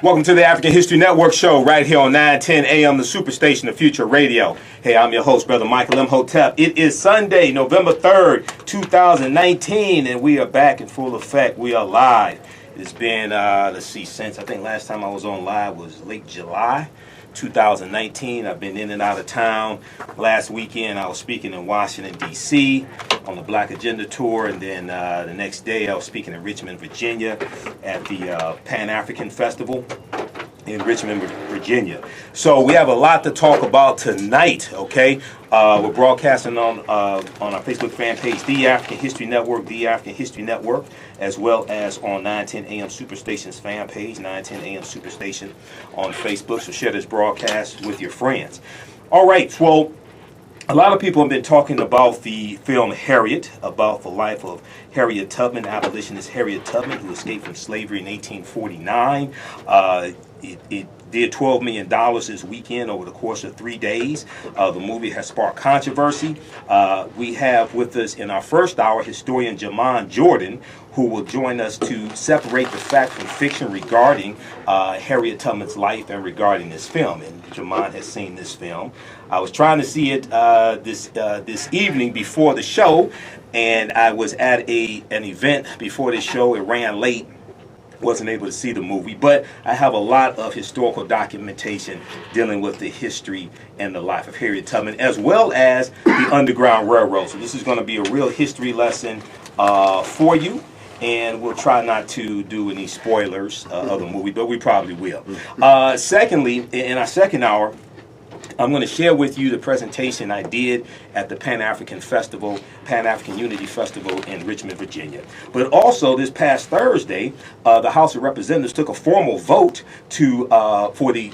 Welcome to the African History Network show right here on 910 AM, the Superstation of Future Radio. Hey, I'm your host, Brother Michael Imhotep. It is Sunday, November 3rd, 2019, and we are back in full effect. We are live. It's been, since I think last time I was on live was late July 2019. I've been in and out of town. Last weekend I was speaking in Washington, D.C. on the Black Agenda Tour, and then the next day I was speaking in Richmond, Virginia at the Pan-African Festival in Richmond, Virginia. So we have a lot to talk about tonight, okay? We're broadcasting on our Facebook fan page, The African History Network, The African History Network, as well as on 910 AM Superstation's fan page, 910 AM Superstation on Facebook. So share this broadcast with your friends. All right, well, a lot of people have been talking about the film Harriet, about the life of Harriet Tubman, abolitionist Harriet Tubman, who escaped from slavery in 1849. It did $12 million this weekend over the course of 3 days. The movie has sparked controversy. We have with us in our first hour Historian Jamon Jordan, who will join us to separate the fact from fiction regarding Harriet Tubman's life and regarding this film. And Jomon has seen this film. I was trying to see it this evening before the show, and I was at an event before the show. It ran late. Wasn't able to see the movie, but I have a lot of historical documentation dealing with the history and the life of Harriet Tubman, as well as the Underground Railroad. So this is going to be a real history lesson for you, and we'll try not to do any spoilers of the movie, but we probably will. Secondly, in our second hour, I'm going to share with you the presentation I did at the Pan-African Festival, Pan-African Unity Festival in Richmond, Virginia. But also this past Thursday, the House of Representatives took a formal vote for the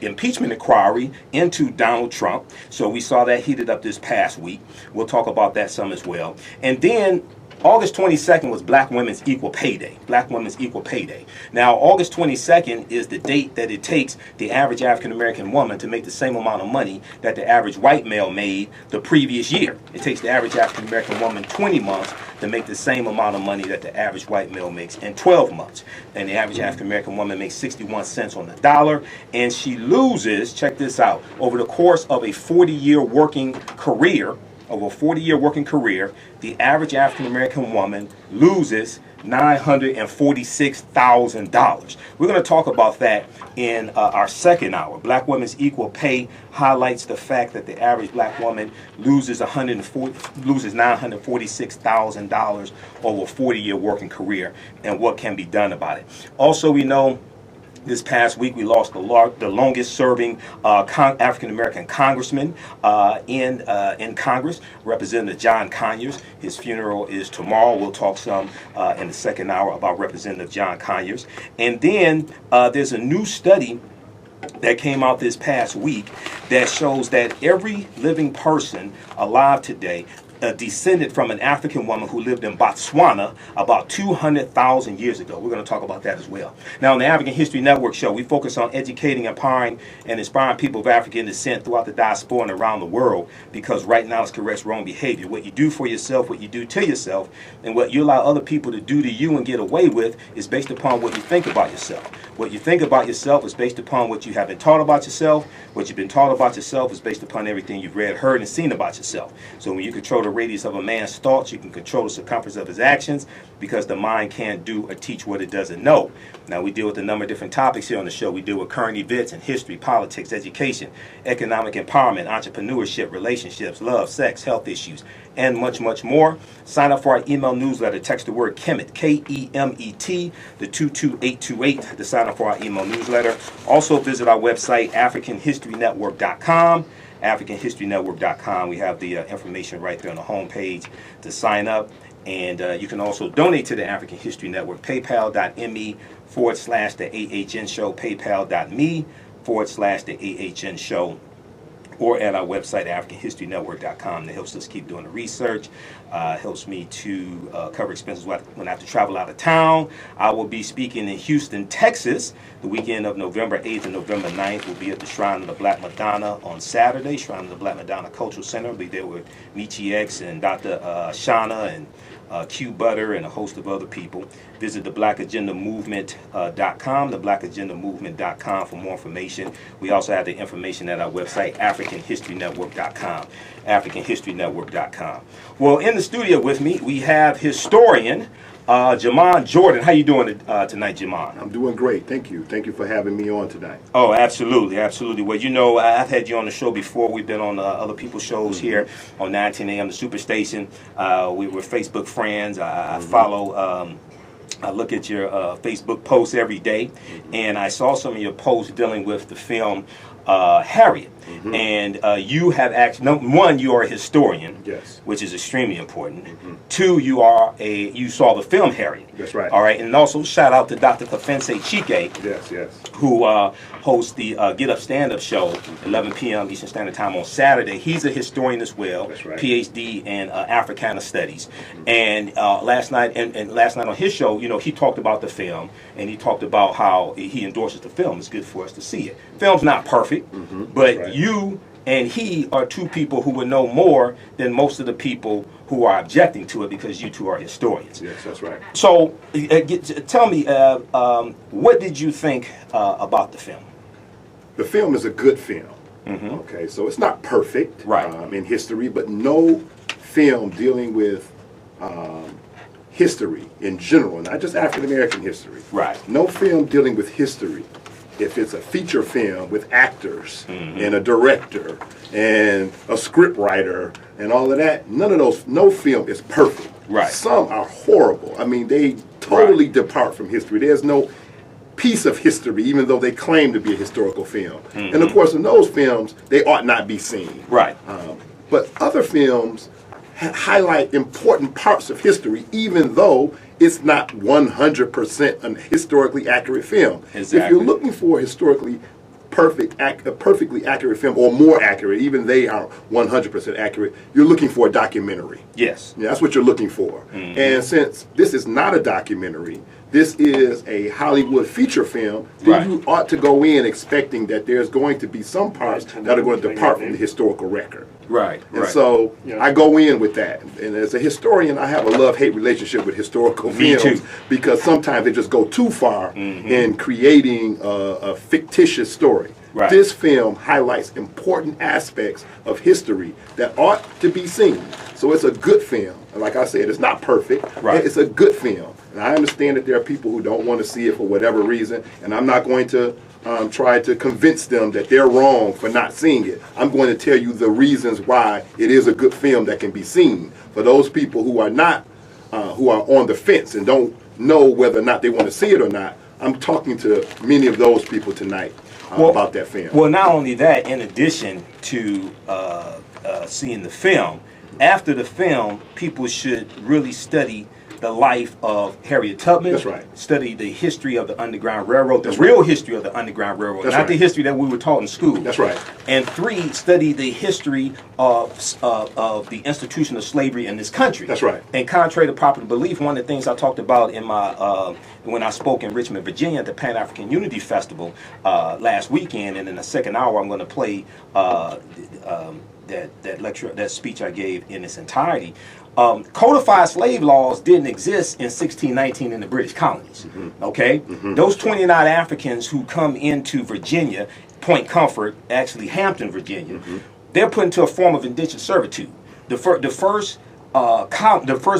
impeachment inquiry into Donald Trump. So we saw that heated up this past week. We'll talk about that some as well. And then August 22nd was Black Women's Equal Pay Day. Black Women's Equal Pay Day. Now, August 22nd is the date that it takes the average African-American woman to make the same amount of money that the average white male made the previous year. It takes the average African-American woman 20 months to make the same amount of money that the average white male makes in 12 months. And the average African-American woman makes 61 cents on the dollar, and she loses, check this out, over the course of a 40-year working career, the average African-American woman loses $946,000. We're going to talk about that in our second hour. Black Women's Equal Pay highlights the fact that the average black woman loses $946,000 over a 40-year working career, and what can be done about it. Also, we know this past week we lost the longest-serving African-American congressman in Congress, Representative John Conyers. His funeral is tomorrow. We'll talk some in the second hour about Representative John Conyers. And then there's a new study that came out this past week that shows that every living person alive today descended from an African woman who lived in Botswana about 200,000 years ago. We're going to talk about that as well. Now, on the African History Network show, we focus on educating, empowering, and inspiring people of African descent throughout the diaspora and around the world, because right now it's corrects wrong behavior. What you do for yourself, what you do to yourself, and what you allow other people to do to you and get away with is based upon what you think about yourself. What you think about yourself is based upon what you have been taught about yourself. What you've been taught about yourself is based upon everything you've read, heard, and seen about yourself. So when you control the radius of a man's thoughts, you can control the circumference of his actions, because the mind can't do or teach what it doesn't know. Now, we deal with a number of different topics here on the show. We deal with current events in history, politics, education, economic empowerment, entrepreneurship, relationships, love, sex, health issues, and much, much more. Sign up for our email newsletter. Text the word KEMET, K-E-M-E-T, the 22828 to sign up for our email newsletter. Also visit our website, AfricanHistoryNetwork.com. AfricanHistoryNetwork.com. We have the information right there on the home page to sign up. And you can also donate to the African History Network. PayPal.me/the AHN Show. PayPal.me/the AHN Show. Or at our website, AfricanHistoryNetwork.com. That helps us keep doing the research. Helps me to cover expenses when I have to travel out of town. I will be speaking in Houston, Texas, the weekend of November 8th and November 9th. We'll be at the Shrine of the Black Madonna on Saturday, Shrine of the Black Madonna Cultural Center. We'll be there with Michi X and Dr. Shauna and Q Butter, and a host of other people. Visit the blackagendamovement.com, the blackagendamovement.com for more information. We also have the information at our website, africanhistorynetwork.com, africanhistorynetwork.com. Well, in the studio with me, we have historian Jamon Jordan. How you doing tonight, Jomon? I'm doing great. Thank you. Thank you for having me on tonight. Oh, absolutely, absolutely. Well, you know, I've had you on the show before. We've been on other people's shows here on 910 AM, the Superstation. We were Facebook friends. I follow. I look at your Facebook posts every day, and I saw some of your posts dealing with the film Harriet. And you have actually, one, you are a historian, yes, which is extremely important. Two, you saw the film Harriet. That's right. All right, and also shout out to Dr. Kafense Chike, yes, yes, who hosts the Get Up Stand Up show, 11 p.m. Eastern Standard Time on Saturday. He's a historian as well, that's right, PhD in Africana Studies. And last night on his show, you know, he talked about the film, and he talked about how he endorses the film. It's good for us to see it. Film's not perfect, but right, you and he are two people who would know more than most of the people who are objecting to it, because you two are historians. yes, that's right. So tell me, what did you think about the film? The film is a good film. Okay, so it's not perfect, right, in history, but no film dealing with history in general, not just African American history. Right. No film dealing with history, if it's a feature film with actors and a director and a script writer and all of that, none of those, no film is perfect. Right. Some are horrible. I mean, they totally depart from history. There's no piece of history, even though they claim to be a historical film. And of course, in those films, they ought not be seen. Right. But other films highlight important parts of history, even though it's not 100% an historically accurate film. Exactly. If you're looking for a historically perfectly accurate film, or more accurate, even they are 100% accurate, you're looking for a documentary. Yes. Yeah, that's what you're looking for. And since this is not a documentary, this is a Hollywood feature film, then Right. you ought to go in expecting that there's going to be some parts that are going to depart from the historical record. Right. And Right. so I go in with that. And as a historian, I have a love-hate relationship with historical Me films, too. because sometimes they just go too far in creating a fictitious story. Right. This film highlights important aspects of history that ought to be seen. So it's a good film. And like I said, it's not perfect. Right. It's a good film. And I understand that there are people who don't want to see it for whatever reason, and I'm not going to try to convince them that they're wrong for not seeing it. I'm going to tell you the reasons why it is a good film that can be seen. For those people who are not, who are on the fence and don't know whether or not they want to see it or not, I'm talking to many of those people tonight about that film. Well, not only that, in addition to seeing the film, after the film, people should really study the life of Harriet Tubman. That's right. Study the history of the Underground Railroad, the That's real right. history of the Underground Railroad, That's not right. the history that we were taught in school. That's right. And three, study the history of the institution of slavery in this country. That's right. And contrary to popular belief, one of the things I talked about in my when I spoke in Richmond, Virginia at the Pan-African Unity Festival last weekend, and in the second hour I'm going to play that lecture, that speech I gave in its entirety. Codified slave laws didn't exist in 1619 in the British colonies. Okay, those 29 Africans who come into Virginia, Point Comfort, actually Hampton, Virginia, they're put into a form of indentured servitude. The first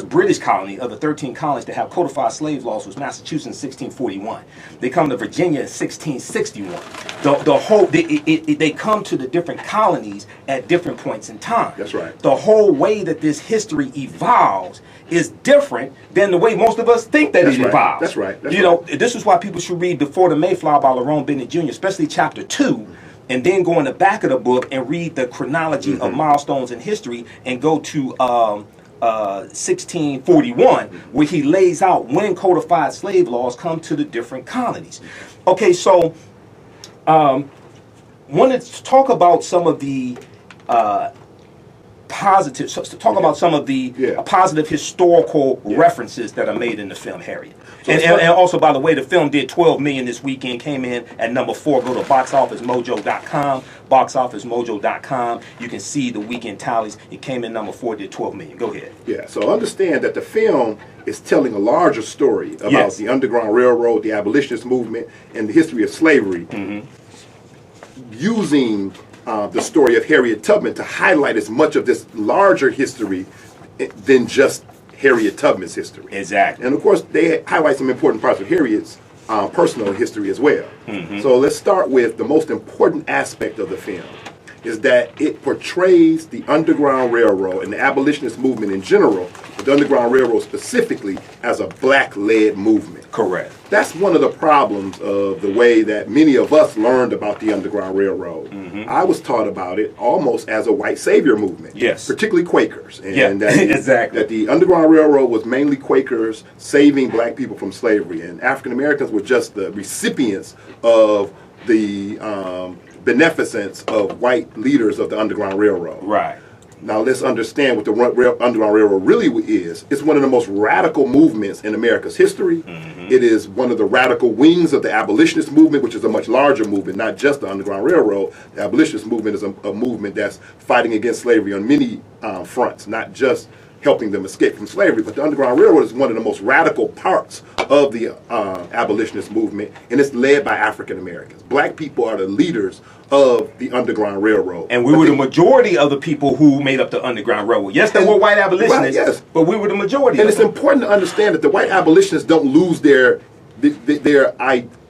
British colony of the 13 colonies to have codified slave laws was Massachusetts in 1641. They come to Virginia in 1661. They come to the different colonies at different points in time. That's right. The whole way that this history evolves is different than the way most of us think that That's it right. evolves. That's right. That's you know, this is why people should read Before the Mayflower by Lerone Bennett Jr., especially chapter 2. And then go in the back of the book and read the chronology of milestones in history, and go to 1641, where he lays out when codified slave laws come to the different colonies. Okay, so wanted to talk about some of the positive historical references that are made in the film Harriet. So and also, by the way, the film did 12 million this weekend, came in at number 4. Go to boxofficemojo.com, boxofficemojo.com. You can see the weekend tallies. It came in number 4, did 12 million. Go ahead. Yeah, so understand that the film is telling a larger story about the Underground Railroad, the abolitionist movement, and the history of slavery, using the story of Harriet Tubman to highlight as much of this larger history than just Harriet Tubman's history. Exactly. And of course, they highlight some important parts of Harriet's personal history as well. So let's start with the most important aspect of the film, is that it portrays the Underground Railroad and the abolitionist movement in general, but the Underground Railroad specifically, as a black-led movement. Correct. That's one of the problems of the way that many of us learned about the Underground Railroad. I was taught about it almost as a white savior movement. Yes. Particularly Quakers. And exactly. That the Underground Railroad was mainly Quakers saving black people from slavery, and African Americans were just the recipients of the beneficence of white leaders of the Underground Railroad. Right. Now let's understand what the Underground Railroad really is. It's one of the most radical movements in America's history. It is one of the radical wings of the abolitionist movement, which is a much larger movement, not just the Underground Railroad. The abolitionist movement is a movement that's fighting against slavery on many fronts, not just helping them escape from slavery, but the Underground Railroad is one of the most radical parts of the abolitionist movement, and it's led by African Americans. Black people are the leaders of the Underground Railroad. And we were the majority of the people who made up the Underground Railroad. Yes, there were white abolitionists, yes, but we were the majority. And it's important to understand that the white abolitionists don't lose their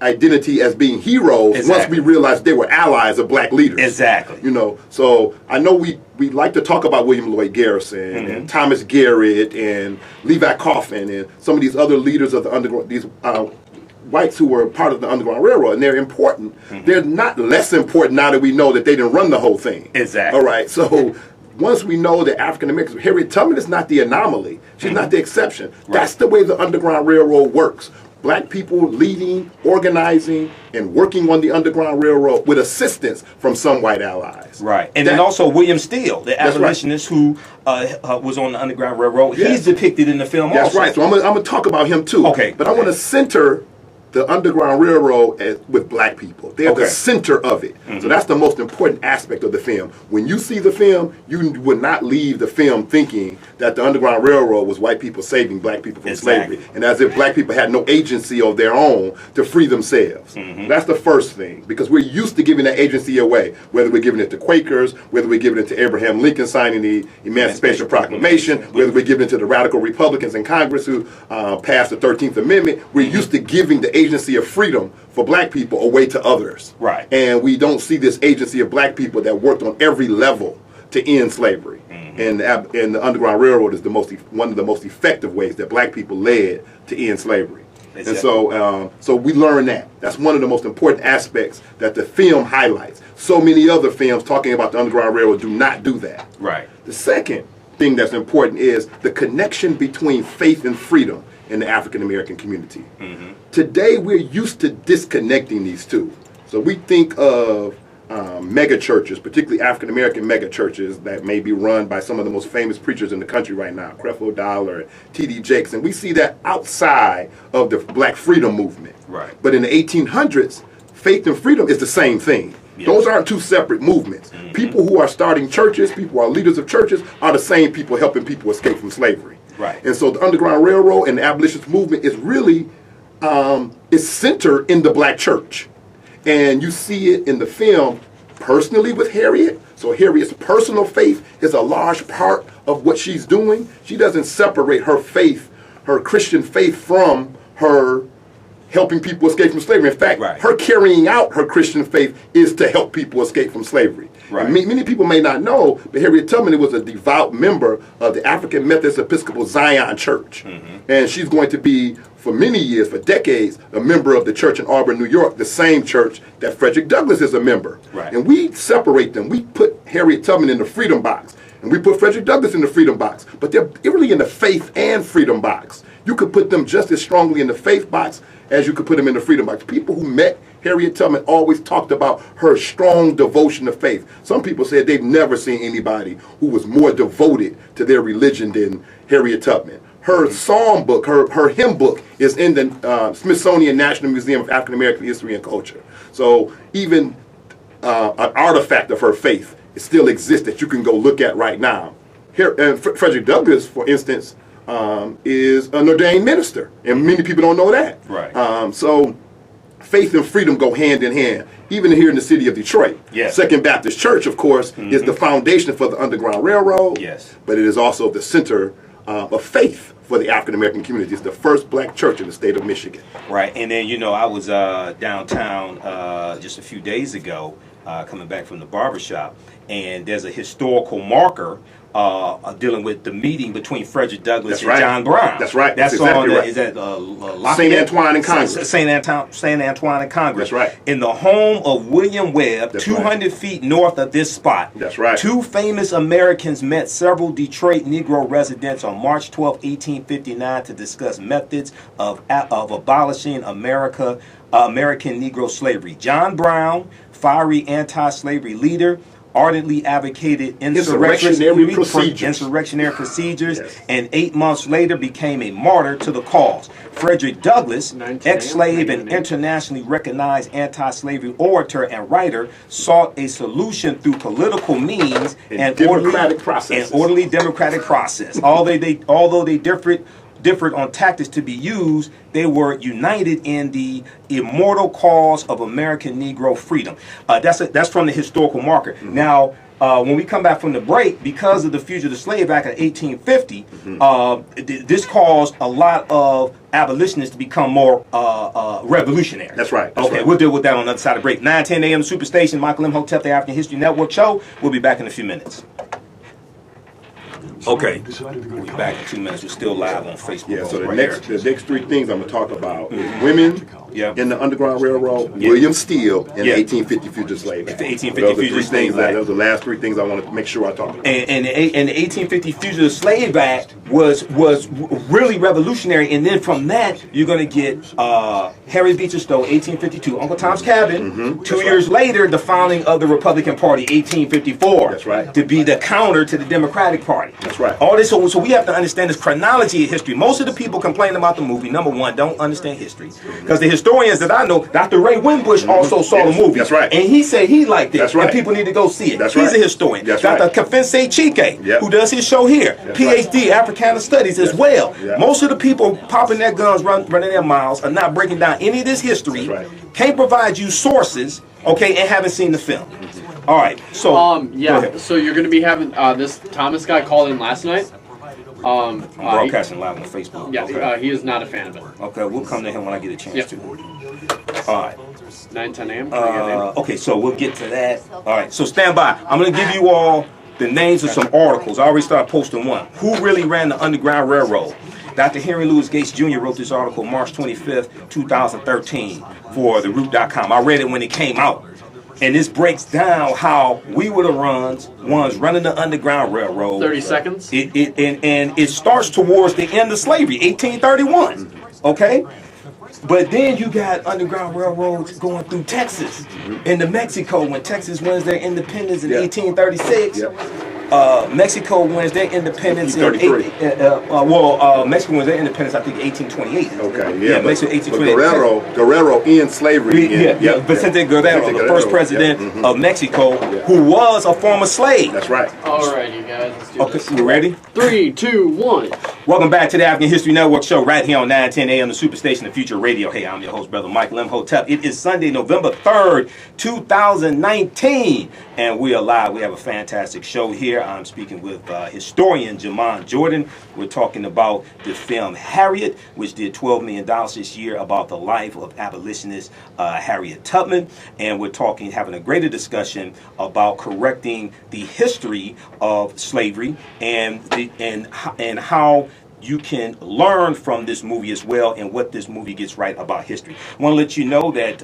identity as being heroes once we realize they were allies of black leaders. Exactly. You know, so I know we like to talk about William Lloyd Garrison and Thomas Garrett and Levi Coffin and some of these other leaders of the Underground, these whites who were part of the Underground Railroad, and they're important. They're not less important now that we know that they didn't run the whole thing. Exactly. All right, so once we know that African Americans, Harriet Tubman is not the anomaly. She's not the exception. Right. That's the way the Underground Railroad works. Black people leading, organizing, and working on the Underground Railroad with assistance from some white allies. Right. And then also William Steele, the abolitionist who was on the Underground Railroad. He's depicted in the film also. That's right. So I'm going to talk about him too. Okay. But I want to center the Underground Railroad with black people. They're the center of it. So that's the most important aspect of the film. When you see the film, you would not leave the film thinking that the Underground Railroad was white people saving black people from slavery, and as if black people had no agency of their own to free themselves. That's the first thing, because we're used to giving that agency away, whether we're giving it to Quakers, whether we're giving it to Abraham Lincoln signing the Emancipation Proclamation, whether we're giving it to the radical Republicans in Congress who passed the 13th Amendment. We're used to giving the agency of freedom for black people away to others. Right. And we don't see this agency of black people that worked on every level to end slavery. And the Underground Railroad is one of the most effective ways that black people led to end slavery. Exactly. And so we learn that. That's one of the most important aspects that the film highlights. So many other films talking about the Underground Railroad do not do that. Right. The second thing that's important is the connection between faith and freedom in the African American community. Today we're used to disconnecting these two. So we think of mega churches, particularly African American mega churches that may be run by some of the most famous preachers in the country right now, Creflo Dollar, T.D. Jakes, and we see that outside of the Black freedom movement. Right. But in the 1800s, faith and freedom is the same thing. Those aren't two separate movements. People who are starting churches, people who are leaders of churches, are the same people helping people escape from slavery. Right. And so the Underground Railroad and the abolitionist movement is really is centered in the black church. And you see it in the film personally with Harriet. So Harriet's personal faith is a large part of what she's doing. She doesn't separate her faith, her Christian faith, from her helping people escape from slavery. In fact, her carrying out her Christian faith is to help people escape from slavery. Right. And many people may not know, but Harriet Tubman was a devout member of the African Methodist Episcopal Zion Church. And she's going to be, for many years, for decades, a member of the church in Auburn, New York, the same church that Frederick Douglass is a member. Right. And we separate them. We put Harriet Tubman in the freedom box, and we put Frederick Douglass in the freedom box. But they're really in the faith and freedom box. You could put them just as strongly in the faith box as you could put them in the freedom box. People who met Harriet Tubman always talked about her strong devotion to faith. Some people said they've never seen anybody who was more devoted to their religion than Harriet Tubman. Her psalm book, her hymn book, is in the Smithsonian National Museum of African American History and Culture. So even an artifact of her faith, it still exists that you can go look at right now. Here, Frederick Douglass, for instance, is an ordained minister, and many people don't know that. Right. So faith and freedom go hand in hand. Even here in the city of Detroit, yes. Second Baptist Church, of course, is the foundation for the Underground Railroad. Yes. But it is also the center of faith for the African American community. It's the first black church in the state of Michigan. Right. And then, you know, I was downtown just a few days ago, coming back from the barbershop, and there's a historical marker dealing with the meeting between Frederick Douglass and John Brown. That's right. That's exactly on right. Is that St. Antoine and Congress. St. Antoine and Congress. That's right. In the home of William Webb, That's 200 feet north of this spot. That's right. Two famous Americans met several Detroit Negro residents on March 12, 1859 to discuss methods of abolishing American Negro slavery. John Brown, fiery anti-slavery leader, ardently advocated insurrectionary procedures, yes. And 8 months later became a martyr to the cause. Frederick Douglass, ex-slave and internationally recognized anti-slavery orator and writer, sought a solution through political means and orderly democratic process. Although they differed on tactics to be used, they were united in the immortal cause of American Negro freedom. That's from the historical marker. Mm-hmm. Now, when we come back from the break, because of the Fugitive Slave Act of 1850, this caused a lot of abolitionists to become more revolutionary. That's right. That's okay, right. We'll deal with that on the other side of the break. 9:10 a.m. Superstation, Michael Imhotep, the African History Network show. We'll be back in a few minutes. Okay, we'll be back in 2 minutes. We're still live on Facebook. Yeah, so the right next three things I'm going to talk about is women in the Underground Railroad, William Steele, and the 1850 Fugitive Slave Act. The 1850 Fugitive Slave Act. Those are the last three things I want to make sure I talk about. And the 1850 Fugitive Slave Act was really revolutionary. And then from that, you're going to get Harriet Beecher Stowe, 1852, Uncle Tom's Cabin. 2 years later, the founding of the Republican Party, 1854. That's right. To be the counter to the Democratic Party. That's right. All this, so we have to understand this chronology of history. Most of the people complaining about the movie, number one, don't understand history. Because the historians that I know, Dr. Ray Winbush also saw the movie. That's right. And he said he liked it. That's right. And people need to go see it. That's He's right. a historian. That's Dr. right. Kafense Chike, who does his show here. That's PhD, Africana Studies as well. Yeah. Most of the people popping their guns, running their mouths, are not breaking down any of this history. That's right. Can't provide you sources, okay, and haven't seen the film. All right, so so you're going to be having this Thomas guy called in last night. I'm broadcasting live on Facebook. Yeah, okay. He is not a fan of it. Okay, we'll come to him when I get a chance to. All right. 9:10 a.m. Okay, so we'll get to that. All right, so stand by. I'm going to give you all the names of some articles. I already started posting one. Who really ran the Underground Railroad? Dr. Henry Louis Gates Jr. wrote this article March 25th, 2013 for theroot.com. I read it when it came out. And this breaks down how we were the ones running the Underground Railroad. 30 seconds. And it starts towards the end of slavery, 1831. Okay? But then you got Underground Railroads going through Texas into Mexico when Texas wins their independence in 1836. Mexico wins their independence in Mexico wins their independence, I think, 1828. Okay, Mexico 1828. Guerrero in slavery. Vicente Guerrero, the first president of Mexico, who was a former slave. That's right. All right, you guys. Let's do this. You ready? 3, 2, 1. Welcome back to the African History Network show right here on 910 AM, the Superstation of Future Radio. Hey, I'm your host, Brother Michael Imhotep. It is Sunday, November 3rd, 2019, and we are live. We have a fantastic show here. I'm speaking with historian Jamon Jordan. We're talking about the film Harriet, which did $12 million this year, about the life of abolitionist Harriet Tubman, and we're having a greater discussion about correcting the history of slavery and how you can learn from this movie as well and what this movie gets right about history. I want to let you know that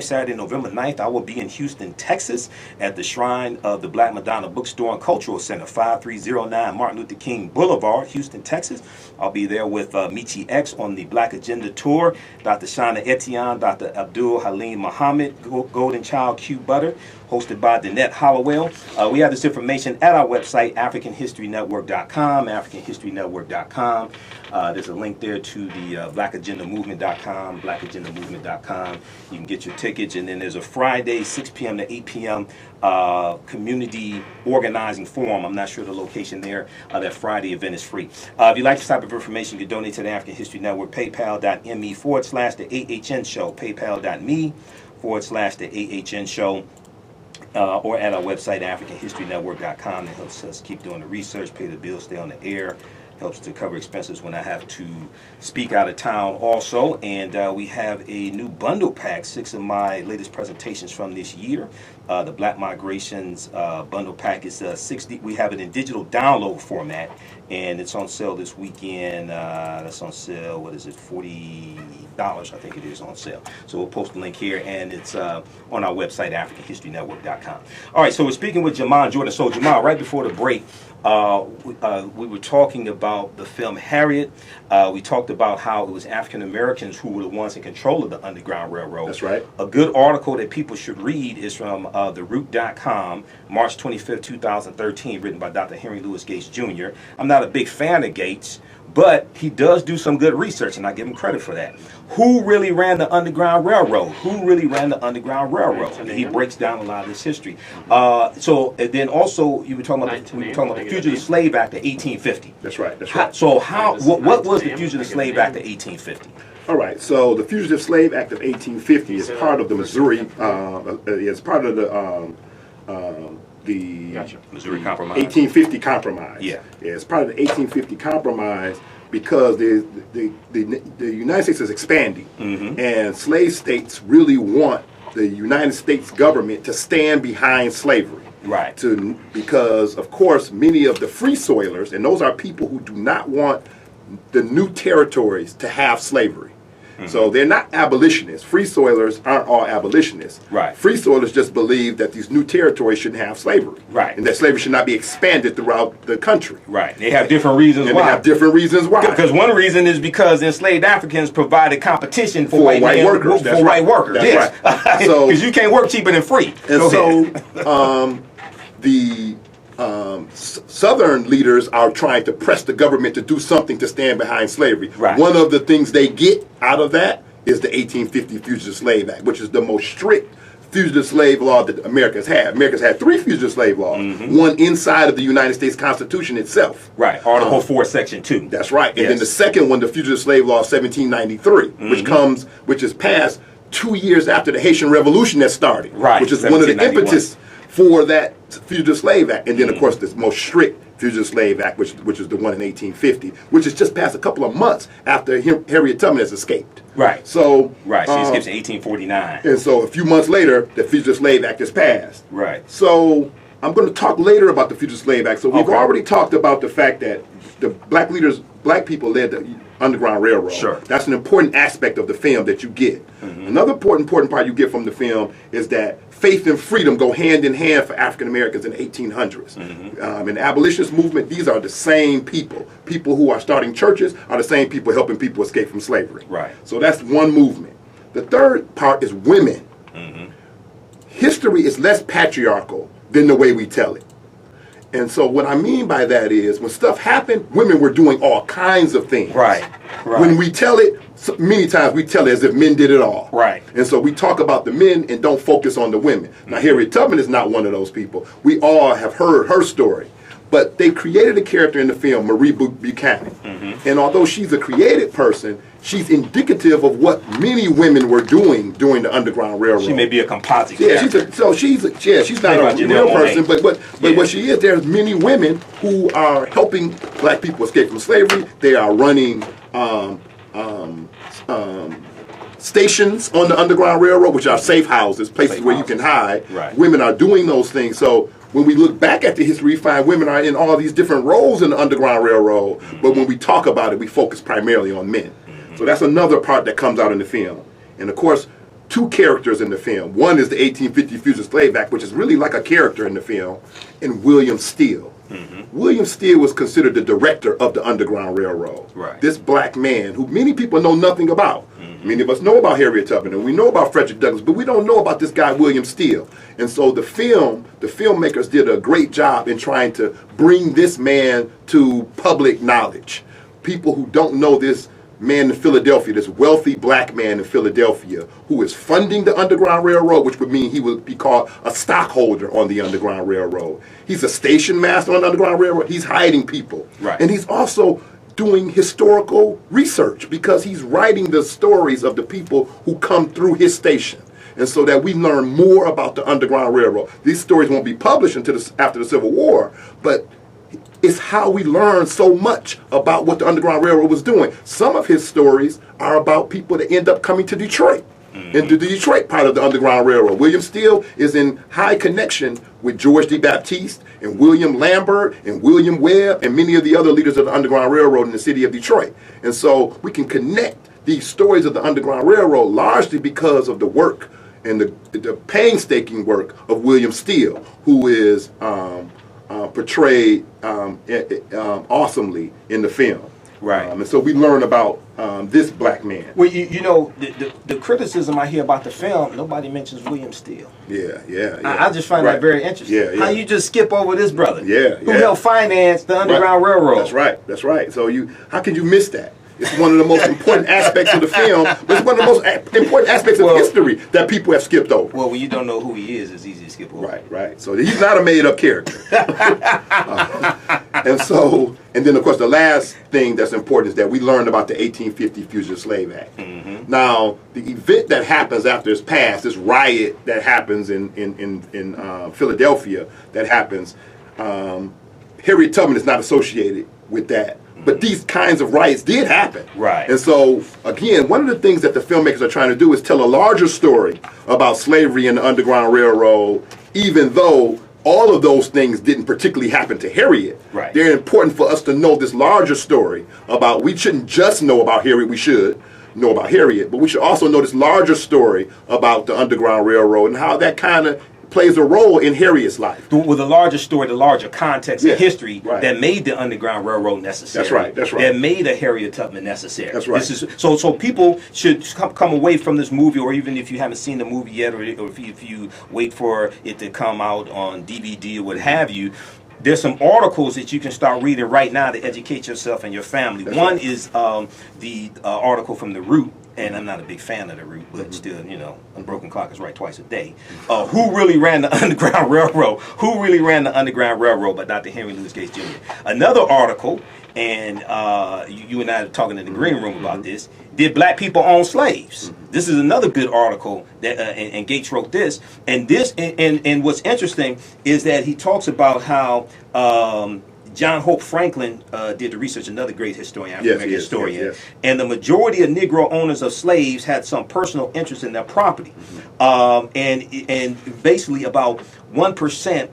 Saturday, November 9th, I will be in Houston, Texas at the Shrine of the Black Madonna Bookstore and Cultural Center, 5309 Martin Luther King Boulevard, Houston, Texas. I'll be there with Michi X on the Black Agenda Tour, Dr. Shana Etienne, Dr. Abdul Halim Muhammad, Golden Child Q Butter, hosted by Danette Hollowell. We have this information at our website, AfricanHistoryNetwork.com, AfricanHistoryNetwork.com. There's a link there to the blackagendamovement.com, blackagendamovement.com. You can get your tickets, and then there's a Friday, 6 p.m. to 8 p.m. Community organizing forum. I'm not sure the location there. That Friday event is free. If you'd like this type of information, you can donate to the African History Network, paypal.me/the AHN show, paypal.me/the AHN show. Or at our website, AfricanHistoryNetwork.com. It helps us keep doing the research, pay the bills, stay on the air. Helps to cover expenses when I have to speak out of town also. And we have a new bundle pack, 6 of my latest presentations from this year. The Black Migrations bundle pack is 60. We have it in digital download format, and it's on sale this weekend. That's on sale, what is it, $40, I think it is on sale. So we'll post the link here, and it's on our website, AfricanHistoryNetwork.com. All right, so we're speaking with Jamon Jordan. So Jamon, right before the break, we were talking about the film Harriet. We talked about how it was African Americans who were the ones in control of the Underground Railroad. That's right. A good article that people should read is from TheRoot.com, March 25th, 2013, written by Dr. Henry Louis Gates Jr. I'm not a big fan of Gates, but he does do some good research, and I give him credit for that. Who really ran the Underground Railroad? Who really ran the Underground Railroad? And he breaks down a lot of this history. And then also we were talking about the Fugitive Slave Act of 1850. That's right. What was the Fugitive Slave Act of 1850? All right. So the Fugitive Slave Act of 1850 is part of the Missouri. It's part of the Missouri Compromise. 1850 Compromise. Yeah. It's part of the 1850 Compromise because the United States is expanding, and slave states really want the United States government to stand behind slavery. Right. Because, of course, many of the free soilers, and those are people who do not want the new territories to have slavery. So they're not abolitionists. Free soilers aren't all abolitionists. Right. Free soilers just believe that these new territories shouldn't have slavery. Right. And that slavery should not be expanded throughout the country. Right. They have different reasons why. They have different reasons why. Because one reason is because enslaved Africans provided competition for white workers. For white workers. That's yes. right. So, because you can't work cheaper than free. And the Southern leaders are trying to press the government to do something to stand behind slavery. Right. One of the things they get out of that is the 1850 Fugitive Slave Act, which is the most strict fugitive slave law that America's had. America's had 3 fugitive slave laws, one inside of the United States Constitution itself. Right, Article 4, Section 2. That's right. And then the second one, the Fugitive Slave Law of 1793, which is passed 2 years after the Haitian Revolution that started. Right, which is one of the impetus for that Fugitive Slave Act. And then, of course, the most strict Fugitive Slave Act, which is the one in 1850, which is just passed a couple of months after Harriet Tubman has escaped. Right. So she escapes in 1849. And so a few months later, the Fugitive Slave Act is passed. Right. So I'm going to talk later about the Fugitive Slave Act. So we've already talked about the fact that the black people led the Underground Railroad. Sure. That's an important aspect of the film that you get. Another important part you get from the film is that faith and freedom go hand in hand for African Americans in the 1800s. In the abolitionist movement, these are the same people. People who are starting churches are the same people helping people escape from slavery. Right. So that's one movement. The third part is women. History is less patriarchal than the way we tell it. And so what I mean by that is when stuff happened, women were doing all kinds of things. Right. When we tell it, many times we tell it as if men did it all. Right. And so we talk about the men and don't focus on the women. Now, Harriet Tubman is not one of those people. We all have heard her story. But they created a character in the film, Marie Buchanan. And although she's a creative person, she's indicative of what many women were doing during the Underground Railroad. She may be a composite character. She's not a real person, but what she is, there's many women who are helping black people escape from slavery. They are running stations on the Underground Railroad, which are safe houses, places where you can hide. Right. Women are doing those things. So when we look back at the history, we find women are in all these different roles in the Underground Railroad. But when we talk about it, we focus primarily on men. So that's another part that comes out in the film. And of course, 2 characters in the film. One is the 1850 Fugitive Slave Act, which is really like a character in the film, and William Steele. William Steele was considered the director of the Underground Railroad. Right. This black man who many people know nothing about. Many of us know about Harriet Tubman, and we know about Frederick Douglass, but we don't know about this guy, William Steele. And so the filmmakers did a great job in trying to bring this man to public knowledge. People who don't know this man in Philadelphia, this wealthy black man in Philadelphia, who is funding the Underground Railroad, which would mean he would be called a stockholder on the Underground Railroad. He's a station master on the Underground Railroad. He's hiding people. Right. And he's also doing historical research because he's writing the stories of the people who come through his station. And so that we learn more about the Underground Railroad. These stories won't be published until after the Civil War, but it's how we learn so much about what the Underground Railroad was doing. Some of his stories are about people that end up coming to Detroit, into the Detroit part of the Underground Railroad. William Steele is in high connection with George D. Baptiste and William Lambert and William Webb and many of the other leaders of the Underground Railroad in the city of Detroit. And so we can connect these stories of the Underground Railroad largely because of the work and the painstaking work of William Steele, who is portrayed awesomely in the film. Right. And so we learn about this black man. Well, you know, the criticism I hear about the film, nobody mentions William Steele. Yeah. I just find that very interesting. Yeah. How you just skip over this brother? Who helped finance the Underground Railroad? That's right. So how can you miss that? It's one of the most important aspects of the film, but it's one of the most important aspects of history that people have skipped over. Well, when you don't know who he is, it's easy to skip over. Right. So he's not a made-up character. And then, of course, the last thing that's important is that we learned about the 1850 Fugitive Slave Act. Mm-hmm. Now, the event that happens after it's passed, this riot that happens in Philadelphia, that happens, Harriet Tubman is not associated with that. But these kinds of riots did happen. Right. And so, again, one of the things that the filmmakers are trying to do is tell a larger story about slavery and the Underground Railroad, even though all of those things didn't particularly happen to Harriet. Right. They're important for us to know this larger story about, we shouldn't just know about Harriet, we should know about Harriet, but we should also know this larger story about the Underground Railroad and how that kind of plays a role in Harriet's life. With the larger story, the larger context of history that made the Underground Railroad necessary. That's right. That made a Harriet Tubman necessary. That's right. So people should come away from this movie, or even if you haven't seen the movie yet, or if you wait for it to come out on DVD or what have you, there's some articles that you can start reading right now to educate yourself and your family. One is the article from The Root. And I'm not a big fan of The Root, but still, you know, a broken clock is right twice a day. Who really ran the Underground Railroad? Who really ran the Underground Railroad by Dr. Henry Louis Gates Jr. Another article, and you and I are talking in the green room about this, did black people own slaves? This is another good article, that and Gates wrote this. And what's interesting is that he talks about how John Hope Franklin did the research, another great historian, African-American historian. Yes. And the majority of Negro owners of slaves had some personal interest in their property. And basically about 1%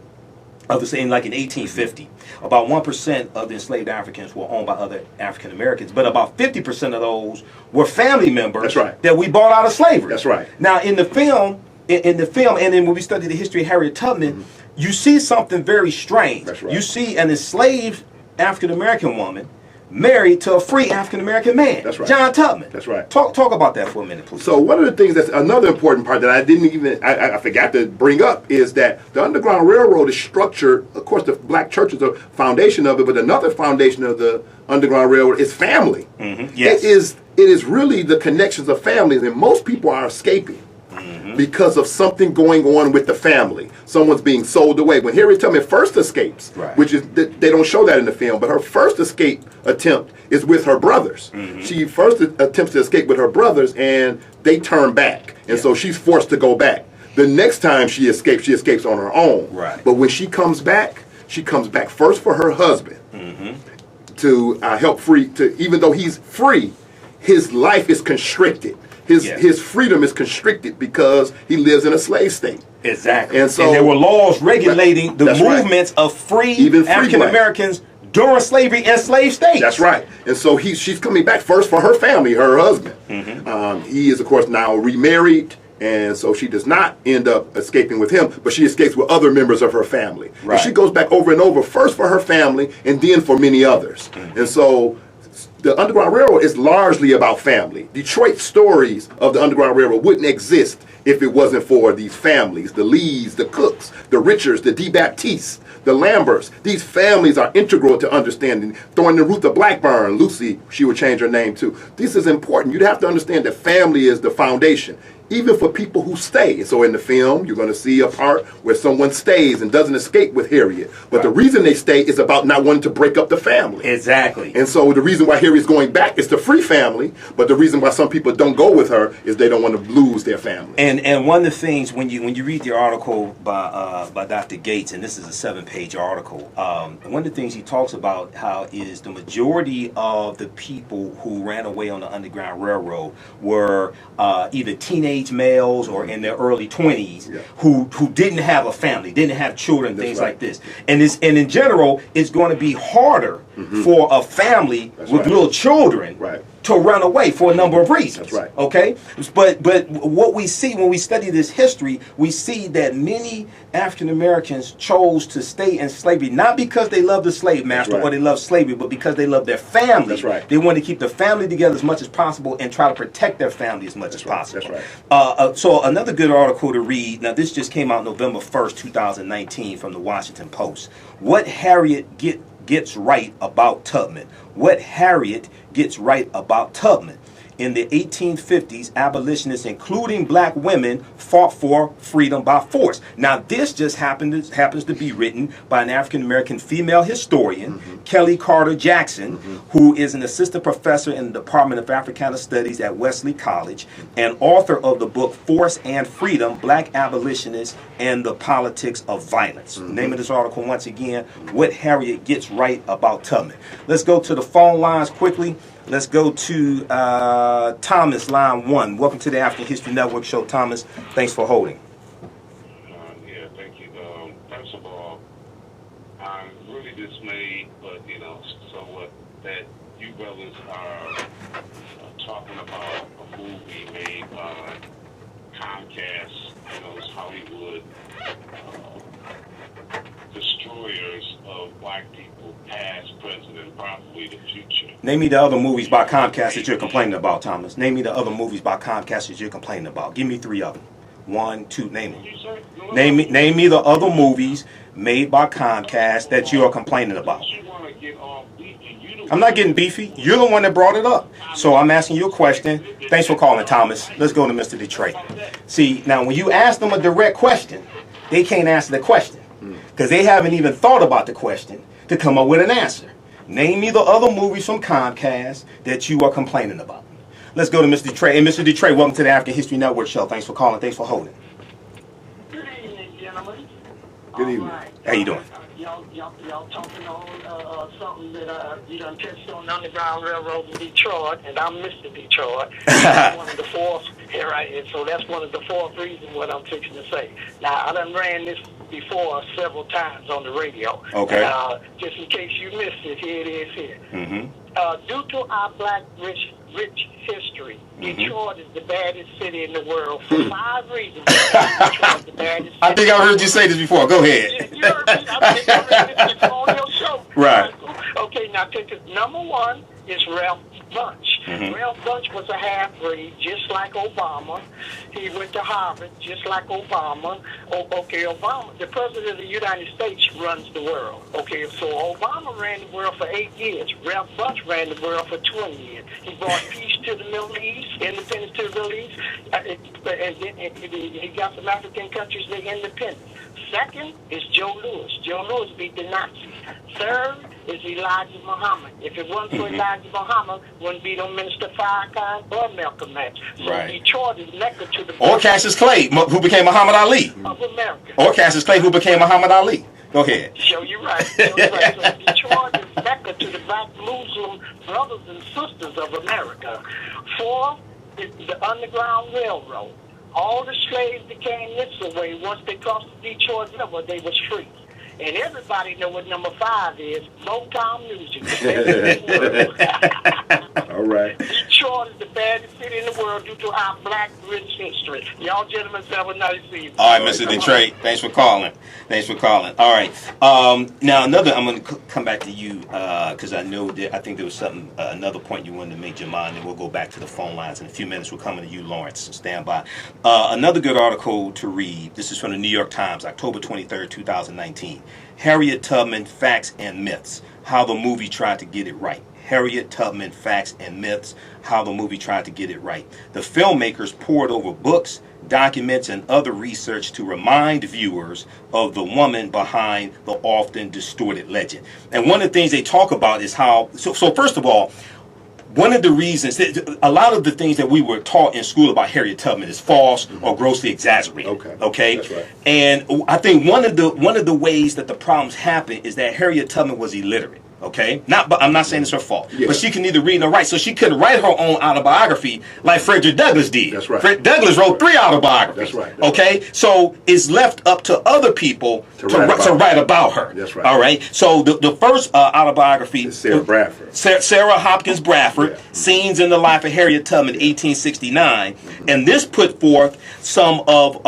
of the same, like in 1850, about 1% of the enslaved Africans were owned by other African Americans, but about 50% of those were family members that we bought out of slavery. That's right. Now in the film, and then when we study the history of Harriet Tubman, you see something very strange. That's right. You see an enslaved African American woman married to a free African American man. That's right. John Tubman. That's right. Talk about that for a minute, please. So one of the things that's another important part that I forgot to bring up is that the Underground Railroad is structured, of course the black church is a foundation of it, but another foundation of the Underground Railroad is family. Yes. It is really the connections of families, and most people are escaping because of something going on with the family. Someone's being sold away. When Harriet Tubman first escapes, which is, they don't show that in the film, but her first escape attempt is with her brothers. She first attempts to escape with her brothers, and they turn back. And so she's forced to go back. The next time she escapes on her own. But when she comes back first for her husband to help free, even though he's free, his life is constricted. His freedom is constricted because he lives in a slave state. Exactly. And so there were laws regulating the movements of free African Americans during slavery and slave states. That's right. And so she's coming back first for her family, her husband. He is, of course, now remarried, and so she does not end up escaping with him, but she escapes with other members of her family. And she goes back over and over, first for her family and then for many others. And so the Underground Railroad is largely about family. Detroit's stories of the Underground Railroad wouldn't exist if it wasn't for these families, the Lees, the Cooks, the Richards, the DeBaptistes, the Lamberts. These families are integral to understanding. Thornton and Ruth of Blackburn, Lucy, she would change her name too. This is important. You'd have to understand that family is the foundation, even for people who stay. So in the film, you're going to see a part where someone stays and doesn't escape with Harriet. But the reason they stay is about not wanting to break up the family. Exactly. And so the reason why Harriet's going back is to free family, but the reason why some people don't go with her is they don't want to lose their family. And one of the things, when you read the article by Dr. Gates, and this is a 7-page article, one of the things he talks about how is the majority of the people who ran away on the Underground Railroad were either teenage males or in their early 20s who didn't have a family, didn't have children, things like this. And in general, it's going to be harder for a family with little children to run away for a number of reasons. That's right. Okay? But what we see when we study this history, we see that many African Americans chose to stay in slavery, not because they loved the slave master or they loved slavery, but because they loved their family. That's right. They wanted to keep the family together as much as possible and try to protect their family as much as possible. That's right. So another good article to read, now this just came out November 1st, 2019 from the Washington Post. What Harriet gets right about Tubman. What Harriet gets right about Tubman. In the 1850s, abolitionists, including black women, fought for freedom by force. Now, this just happens to be written by an African-American female historian, Kelly Carter Jackson, who is an assistant professor in the Department of Africana Studies at Wesley College, and author of the book Force and Freedom, Black Abolitionists and the Politics of Violence. The name of this article, once again, What Harriet Gets Right About Tubman. Let's go to the phone lines quickly. Let's go to Thomas, line 1. Welcome to the African History Network show, Thomas. Thanks for holding. Yeah, thank you. First of all, I'm really dismayed, but, somewhat that you brothers are talking about a movie made by Comcast, those Hollywood destroyers of black people, past, present, and probably the future. Name me the other movies by Comcast that you're complaining about, Thomas. Name me the other movies by Comcast that you're complaining about. Give me 3 of them. 1, 2, name them. Name me the other movies made by Comcast that you are complaining about. I'm not getting beefy. You're the one that brought it up. So I'm asking you a question. Thanks for calling, Thomas. Let's go to Mr. Detroit. See, now when you ask them a direct question, they can't answer the question because they haven't even thought about the question to come up with an answer. Name me the other movies from Comcast that you are complaining about. Let's go to Mr. Detroit. And Mr. Detroit, welcome to the African History Network show. Thanks for calling. Thanks for holding. Good evening, gentlemen. Good evening. How you doing? Y'all talking on something that you done touched on the Underground Railroad in Detroit, and I'm Mr. Detroit. That's one of the fourth here, right? So that's one of the fourth reasons what I'm fixing to say. Now, I done ran this before several times on the radio. Okay. Just in case you missed it, here it is here. Due to our black rich history, Detroit is the baddest city in the world for 5 reasons. Detroit is the baddest city. I think I heard you say this before. Go ahead. You heard me. I think I read this on your show. Right. Okay, now take it. Number 1 is Ralph Bunche. Ralph Bunche was a half-breed, just like Obama. He went to Harvard, just like Obama. Obama, the president of the United States, runs the world. Okay, so Obama ran the world for 8 years. Ralph Bunche ran the world for 20 years. He brought peace to the Middle East, independence to the Middle East, and he got some African countries they independent. Second is Joe Louis. Joe Louis beat the Nazis. Third is Elijah Muhammad. If it wasn't for Elijah Muhammad, wouldn't be no Minister Farrakhan or Malcolm X. So Detroit is Mecca to the Or Cassius Clay, who became Muhammad Ali. of America. Or Cassius Clay, who became Muhammad Ali. Go ahead. Show you right. So Detroit is Mecca to the black Muslim brothers and sisters of America. Fourth is the Underground Railroad. All the slaves that came this way, once they crossed the Detroit River, they was free. And everybody know what number 5 is, Motown music. All right. Detroit Detroit is the baddest city in the world due to our black rich history. Y'all gentlemen have a nice evening. All right, Mr. Detroit. Thanks for calling. All right. Now I'm going to come back to you because I think there was something, another point you wanted to make, Jomon, and we'll go back to the phone lines in a few minutes. We're coming to you, Lawrence. So stand by. Another good article to read. This is from the New York Times, October 23rd, 2019. Harriet Tubman, Facts and Myths: How the Movie Tried to Get It Right. Harriet Tubman, Facts and Myths: How the Movie Tried to Get It Right. The filmmakers pored over books, documents, and other research to remind viewers of the woman behind the often distorted legend. And one of the things they talk about is how, so first of all, one of the reasons, a lot of the things that we were taught in school about Harriet Tubman is false or grossly exaggerated. Okay, that's right. And I think one of the ways that the problems happen is that Harriet Tubman was illiterate. Okay, I'm not saying it's her fault, but she can neither read nor write, so she couldn't write her own autobiography like Frederick Douglass did. That's right. Douglass wrote 3 autobiographies. That's right. Okay, so it's left up to other people to write about her. That's right. All right. So the first autobiography, Sarah Bradford. Sarah Hopkins Bradford, Scenes in the Life of Harriet Tubman, 1869, and this put forth some of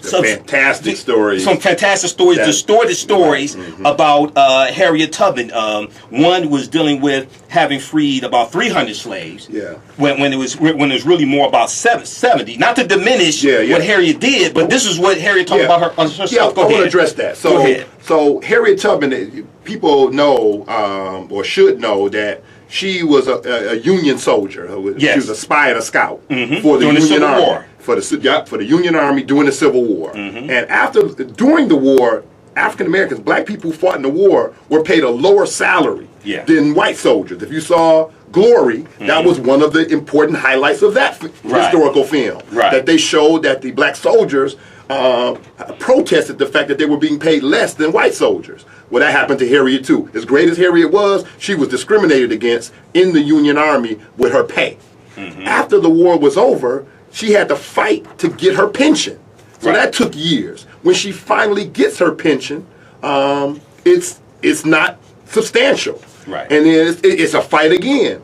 fantastic stories. Some fantastic stories, distorted stories about Harriet Tubman. One was dealing with having freed about 300 slaves. Yeah. When it was really more about 70. Not to diminish what Harriet did, but this is what Harriet talked about herself. Yeah, I want to address that. So, go ahead. So Harriet Tubman, people know or should know that she was a Union soldier. She was a spy and a scout for the Union Army. War. For the Union Army during the Civil War. And during the war, African Americans, black people who fought in the war, were paid a lower salary than white soldiers. If you saw Glory, that was one of the important highlights of that historical film. That they showed that the black soldiers protested the fact that they were being paid less than white soldiers. Well, that happened to Harriet too. As great as Harriet was, she was discriminated against in the Union Army with her pay. After the war was over, she had to fight to get her pension. So that took years. When she finally gets her pension, it's not substantial. And then it's a fight again.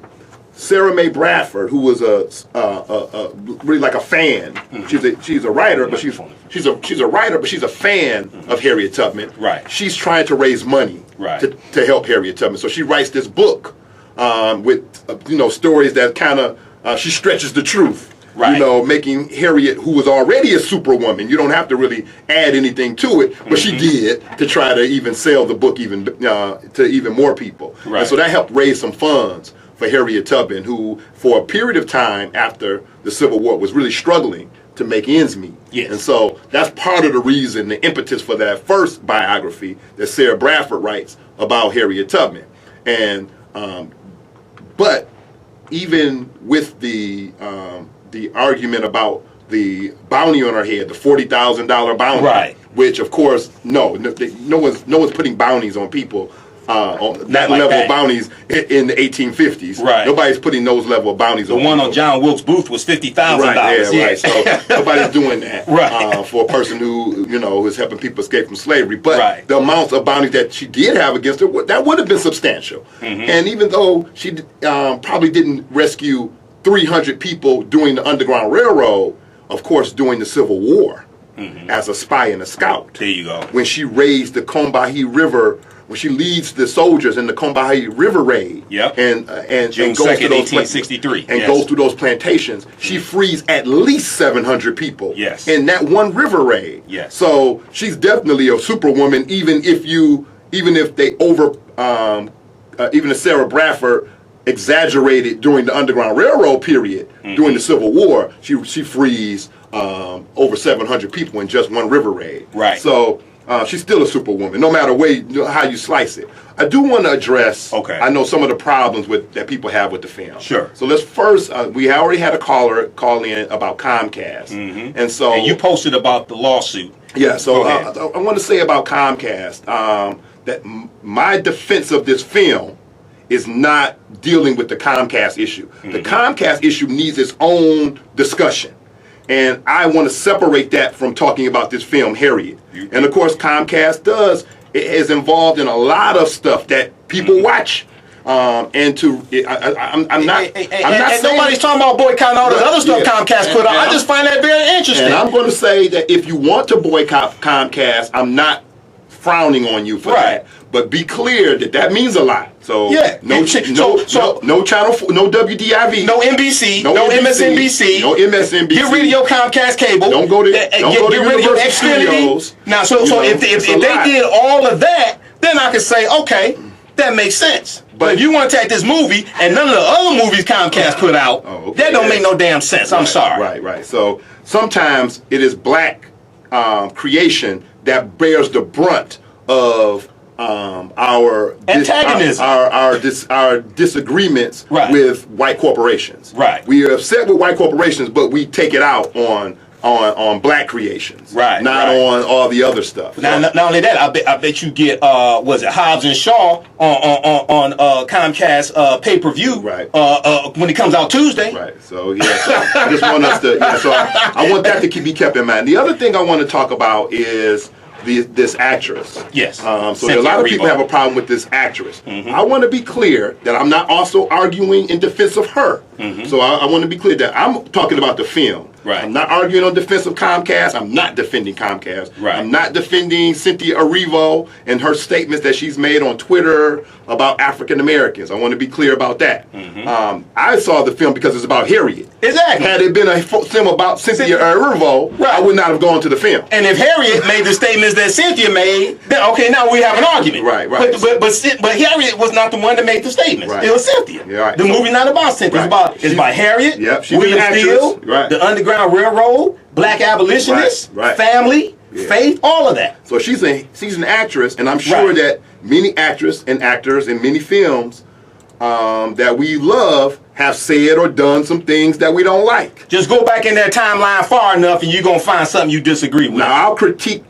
Sarah Mae Bradford, who was really like a fan. She's a writer, but she's a writer, but she's a fan of Harriet Tubman. She's trying to raise money to help Harriet Tubman. So she writes this book with stories that kind of she stretches the truth. Making Harriet, who was already a superwoman, you don't have to really add anything to it, but she did to try to even sell the book to even more people. And so that helped raise some funds for Harriet Tubman, who for a period of time after the Civil War was really struggling to make ends meet. And so that's part of the reason, the impetus for that first biography that Sarah Bradford writes about Harriet Tubman. And but even with the argument about the bounty on her head, the $40,000 bounty, which of course no one's putting bounties on people on that level of bounties in the 1850s. Nobody's putting those level of bounties on. The one on John Wilkes Booth was $50,000. So nobody's doing that for a person who is helping people escape from slavery. But the amounts of bounties that she did have against her, that would have been substantial. And even though she probably didn't rescue 300 people during the Underground Railroad, of course, during the Civil War, as a spy and a scout. There you go. When she raised the Combahee River, when she leads the soldiers in the Combahee River raid, and June 2nd, 1863, and goes through those plantations, she frees at least 700 people in that one river raid. So she's definitely a superwoman, even if Sarah Bradford exaggerated during the Underground Railroad period, during the Civil War. She frees over 700 people in just one river raid. So she's still a superwoman, no matter how you slice it. I do want to address, I know some of the problems that people have with the film. So let's first, we already had a caller call in about Comcast. And you posted about the lawsuit. So I want to say about Comcast that my defense of this film is not dealing with the Comcast issue. The Comcast issue needs its own discussion. And I want to separate that from talking about this film, Harriet. And of course, Comcast is involved in a lot of stuff that people watch and to I'm not saying nobody's talking about boycotting all this other stuff Comcast put out. I just find that very interesting. And I'm going to say that if you want to boycott Comcast, I'm not frowning on you for that. But be clear that that means a lot. So no channel, no WDIV, no NBC, no MSNBC, no MSNBC. Get rid of your Comcast cable. Don't go to get rid of your Xfinity. Now, so if they did all of that, then I could say, okay, that makes sense. But if you want to take this movie and none of the other movies Comcast put out, that don't make no damn sense. I'm sorry. Right. So sometimes it is black creation that bears the brunt of our antagonism, our disagreements with white corporations. Right. We are upset with white corporations, but we take it out on black creations, not on all the other stuff. Now, not only that, I bet you get was it Hobbs and Shaw on Comcast pay-per-view when it comes out Tuesday. Right. So I just want us to. So I want that to be kept in mind. The other thing I want to talk about is this actress. Yes. So a lot of people have a problem with this actress. I want to be clear that I'm not also arguing in defense of her. So I want to be clear that I'm talking about the film. Right. I'm not arguing on defense of Comcast. I'm not defending Comcast. Right. I'm not defending Cynthia Erivo and her statements that she's made on Twitter about African Americans. I want to be clear about that. I saw the film because it's about Harriet. Exactly. Had it been a film about Cynthia Erivo, I would not have gone to the film. And if Harriet made the statements that Cynthia made, then okay, now we have an argument. Right. But Harriet was not the one that made the statements. It was Cynthia. The movie's not about Cynthia. It's about Harriet, William Steele, the Underground Railroad, black abolitionists, family, faith, all of that. So she's an actress, and I'm sure that many actresses and actors in many films that we love have said or done some things that we don't like. Just go back in their timeline far enough and you're going to find something you disagree with. Now, I'll critique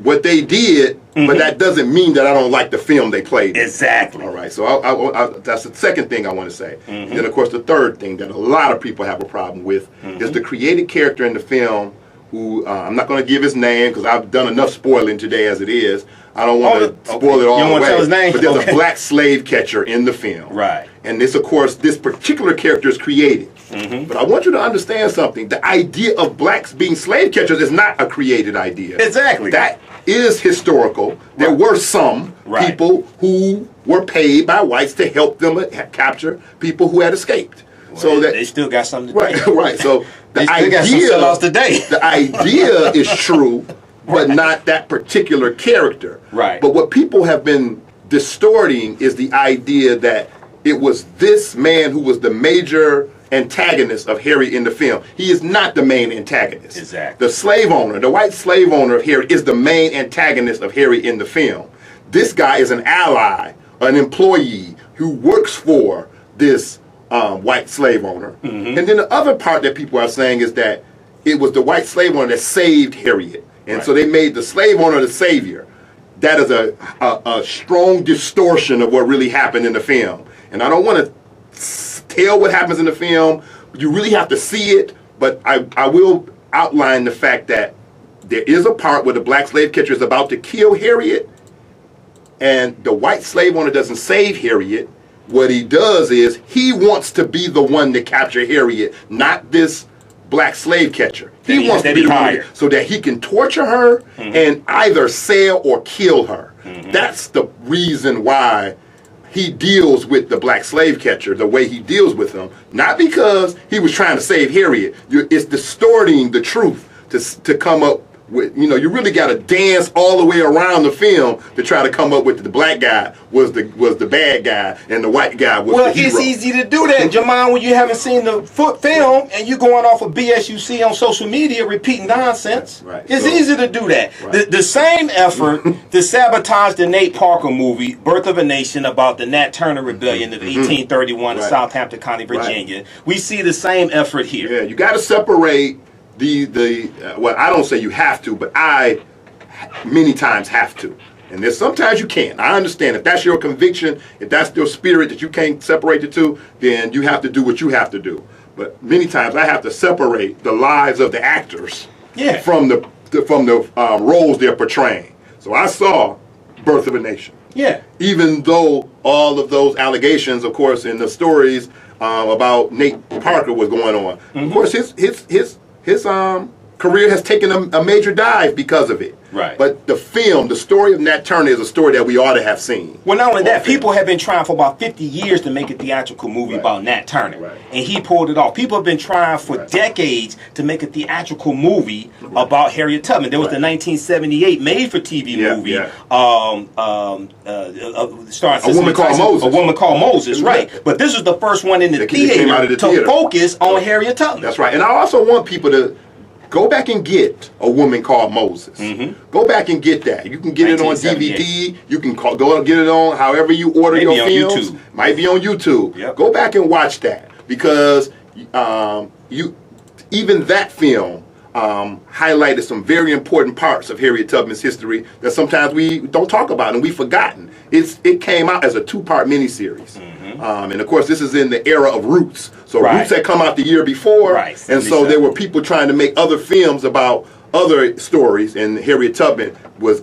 what they did, but that doesn't mean that I don't like the film they played. Exactly. All right, so that's the second thing I want to say. And then, of course, the third thing that a lot of people have a problem with is the created character in the film who, I'm not going to give his name because I've done enough spoiling today as it is. I don't want to spoil it all you don't want to tell his name? But there's a black slave catcher in the film. Right. And this, of course, this particular character is created. But I want you to understand something. The idea of blacks being slave catchers is not a created idea. Exactly. That is historical. There were some people who were paid by whites to help them capture people who had escaped. Well, so that they still got something to right. So the the idea is true, but not that particular character. Right. But what people have been distorting is the idea that it was this man who was the major antagonist of Harriet in the film. He is not the main antagonist. Exactly. The slave owner, the white slave owner of Harriet, is the main antagonist of Harriet in the film. This guy is an ally, an employee who works for this white slave owner. And then the other part that people are saying is that it was the white slave owner that saved Harriet. And so they made the slave owner the savior. That is a strong distortion of what really happened in the film. And I don't want to tell what happens in the film. You really have to see it, but I will outline the fact that there is a part where the black slave catcher is about to kill Harriet, and the white slave owner doesn't save Harriet. What he does is he wants to be the one to capture Harriet, not this black slave catcher. He wants to be the one so that he can torture her and either sell or kill her. That's the reason why he deals with the black slave catcher the way he deals with him, not because he was trying to save Harriet. It's distorting the truth to come up with, you really got to dance all the way around the film to try to come up with the black guy was the bad guy and the white guy was the hero. Well, it's easy to do that, Jomon, when you haven't seen the film and you're going off of BS you see on social media repeating nonsense. Right. It's easy to do that. Right. The same effort to sabotage the Nate Parker movie, Birth of a Nation, about the Nat Turner Rebellion of 1831 in Southampton County, Virginia. Right. We see the same effort here. Yeah, you got to separate well, I don't say you have to, but I many times have to. And there's sometimes you can't. I understand if that's your conviction, if that's your spirit that you can't separate the two, then you have to do what you have to do. But many times I have to separate the lives of the actors from the roles they're portraying. So I saw Birth of a Nation. Yeah. Even though all of those allegations, of course, in the stories about Nate Parker was going on. Of course, his career has taken a major dive because of it. Right. But the film, the story of Nat Turner, is a story that we ought to have seen. Well, not only that, people have been trying for about 50 years to make a theatrical movie about Nat Turner. Right. And he pulled it off. People have been trying for decades to make a theatrical movie about Harriet Tubman. There was the 1978 made-for-TV movie. Starring A Woman Called Moses. A Woman Called Moses, right. But this was the first one in the theater to focus on Harriet Tubman. That's right. And I also want people to go back and get A Woman Called Moses. Go back and get that. You can get it on DVD. You can go and get it on however you order your films. YouTube. Might be on YouTube. Yep. Go back and watch that, because even that film highlighted some very important parts of Harriet Tubman's history that sometimes we don't talk about and we've forgotten. It came out as a 2-part miniseries. And of course, this is in the era of Roots. So Roots had come out the year before, and so there were people trying to make other films about other stories, and Harriet Tubman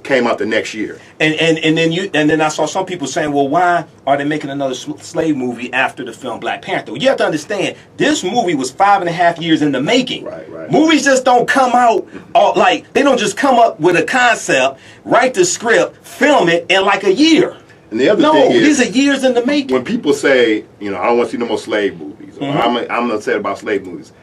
came out the next year. And then I saw some people saying, well, why are they making another slave movie after the film Black Panther? Well, you have to understand, this movie was 5.5 years in the making. Right. Movies just don't come out they don't just come up with a concept, write the script, film it in like a year. And the other thing is, these are years in the making. When people say, I don't want to see no more slave movies, or I'm upset about slave movies.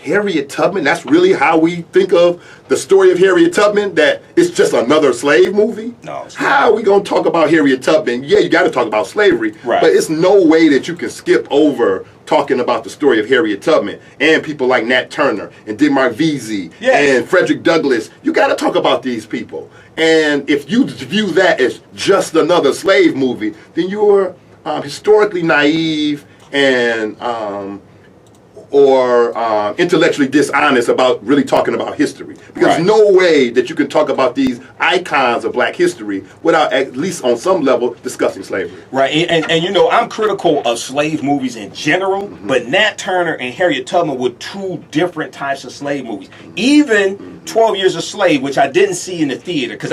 Harriet Tubman, that's really how we think of the story of Harriet Tubman, that it's just another slave movie? No. How are we going to talk about Harriet Tubman? Yeah, you got to talk about slavery, right. But it's no way that you can skip over talking about the story of Harriet Tubman and people like Nat Turner and Denmark Vesey and Frederick Douglass. You got to talk about these people. And if you view that as just another slave movie, then you're historically naive and intellectually dishonest about really talking about history. Because no way that you can talk about these icons of black history without, at least on some level, discussing slavery. Right, and I'm critical of slave movies in general, but Nat Turner and Harriet Tubman were two different types of slave movies. Even 12 Years a Slave, which I didn't see in the theater, because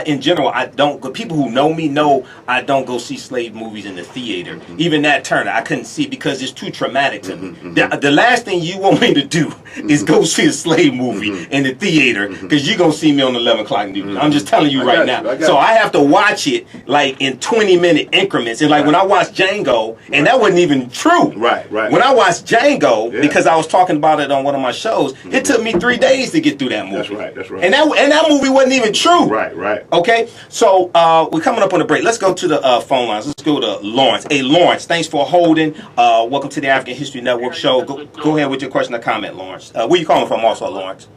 in general, I don't, people who know me know I don't go see slave movies in the theater. Even Nat Turner, I couldn't see because it's too traumatic to me. The last thing you want me to do is go see a slave movie in the theater, because you're going to see me on 11 o'clock news. I'm just telling you right now. So I have to watch it like in 20-minute increments. And like when I watched Django, and that wasn't even true. Right. When I watched Django, because I was talking about it on one of my shows, it took me 3 days to get through that movie. That's right. And that movie wasn't even true. Right. Okay, so we're coming up on the break. Let's go to the phone lines. Let's go to Lawrence. Hey, Lawrence, thanks for holding. Welcome to the African History Network show. Go ahead with your question or comment, Lawrence. Where you calling from also, Lawrence?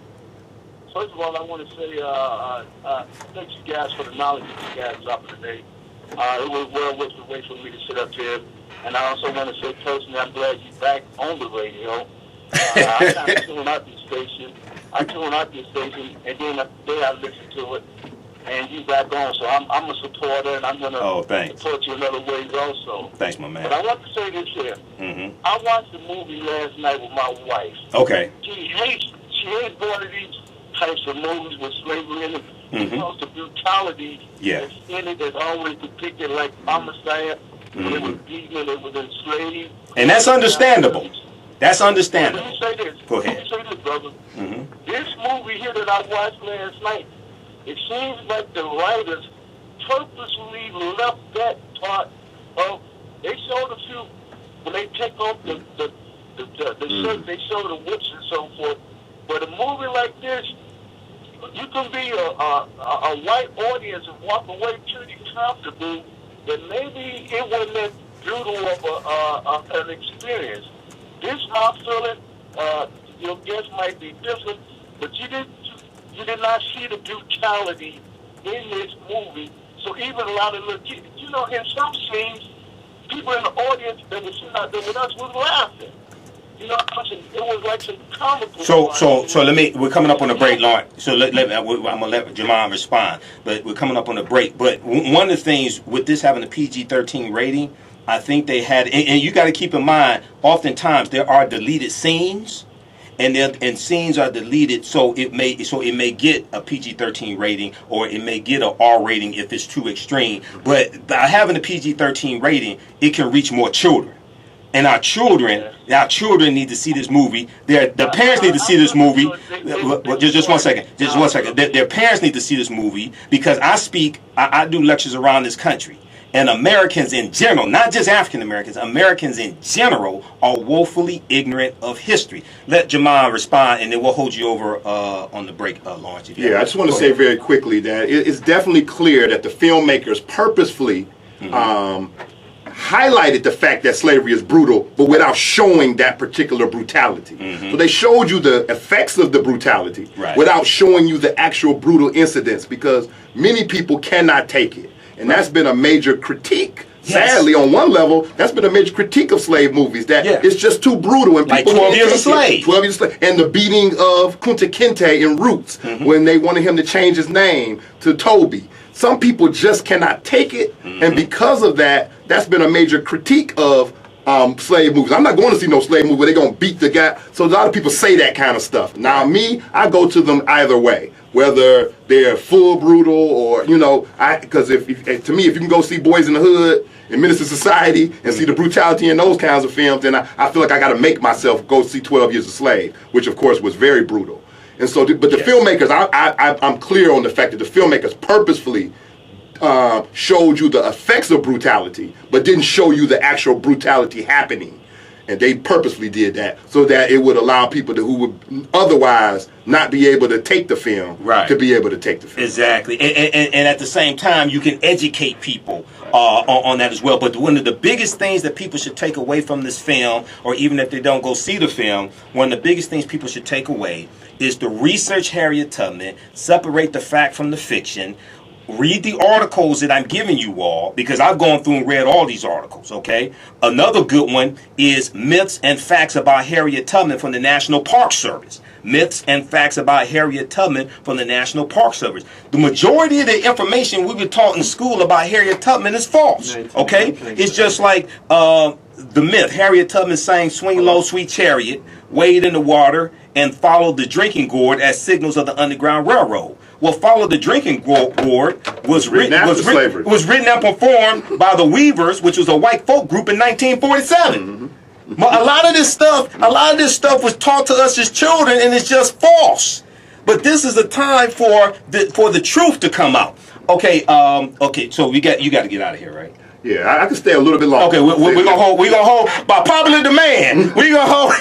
First of all, I want to say thank you guys for the knowledge that you guys dropped today. It was well worth the wait for me to sit up here. And I also want to say personally, I'm glad you're back on the radio. I kind of tuned out this station. And then the day I listened to it, and you back on. So I'm a supporter, and I'm going to support you in other ways also. Thanks, my man. But I want to say this here. I watched the movie last night with my wife. Okay. She hates one of these types of movies with slavery in it. Because the brutality that's in it is always depicted like homicide. It was beaten and it was enslaved. And that's understandable. That's understandable. Let me say this. Go ahead. Let me say this, brother. This movie here that I watched last night, it seems like the writers purposely left that part of. They showed a few when they take off the shirt, they show the whips and so forth. But a movie like this, you can be a white audience and walk away pretty comfortable. That maybe it wasn't that brutal of an experience. This my feeling. Your guess might be different, but you did not see the brutality in this movie. So even a lot of little kids, in some scenes, people in the audience that were sitting out there with us was laughing. It was like some comical. So we're coming up on the break, Lawrence. So I'm gonna let Jomon respond, but we're coming up on the break. But one of the things with this having a PG-13 rating, I think they had, and you got to keep in mind, oftentimes there are deleted scenes. and scenes are deleted, so it may get a PG-13 rating, or it may get an R rating if it's too extreme. But by having a PG-13 rating, it can reach more children. And our children need to see this movie. The parents need to see this movie. Just one second. Their parents need to see this movie, because I do lectures around this country. And Americans in general, not just African Americans, Americans in general are woefully ignorant of history. Let Jomon respond, and then we'll hold you over on the break, Lawrence. Yeah, I just want to say very quickly that it's definitely clear that the filmmakers purposefully highlighted the fact that slavery is brutal, but without showing that particular brutality. So they showed you the effects of the brutality without showing you the actual brutal incidents, because many people cannot take it. And that's been a major critique. Sadly, on one level, that's been a major critique of slave movies, that it's just too brutal. And people 12 Years a Slave. 12 Years a Slave. And the beating of Kunta Kinte in Roots, when they wanted him to change his name to Toby. Some people just cannot take it, and because of that, that's been a major critique of slave movies. I'm not going to see no slave movie where they're going to beat the guy. So a lot of people say that kind of stuff. Now me, I go to them either way, whether they're full brutal or, because if to me, if you can go see Boys in the Hood and Minister Society and see the brutality in those kinds of films, then I feel like I got to make myself go see 12 Years a Slave, which of course was very brutal. And so, but the filmmakers, I'm clear on the fact that the filmmakers purposefully showed you the effects of brutality, but didn't show you the actual brutality happening. And they purposely did that so that it would allow people who would otherwise not be able to take the film to be able to take the film. Exactly. And at the same time, you can educate people on that as well. But one of the biggest things that people should take away from this film, or even if they don't go see the film, one of the biggest things people should take away is to research Harriet Tubman, separate the fact from the fiction, read the articles that I'm giving you all, because I've gone through and read all these articles, okay? Another good one is Myths and Facts About Harriet Tubman from the National Park Service. Myths and Facts About Harriet Tubman from the National Park Service. The majority of the information we were taught in school about Harriet Tubman is false, okay? It's just like the myth. Harriet Tubman sang "Swing Low, Sweet Chariot," wade in the water, and followed the drinking gourd as signals of the Underground Railroad. Well, "Follow the Drinking Gourd" was written and performed by the Weavers, which was a white folk group in 1947. But a lot of this stuff was taught to us as children, and it's just false. But this is a time for the truth to come out. Okay, so you got to get out of here, right? Yeah, I can stay a little bit longer. Okay, we're gonna hold by popular demand. We're gonna hold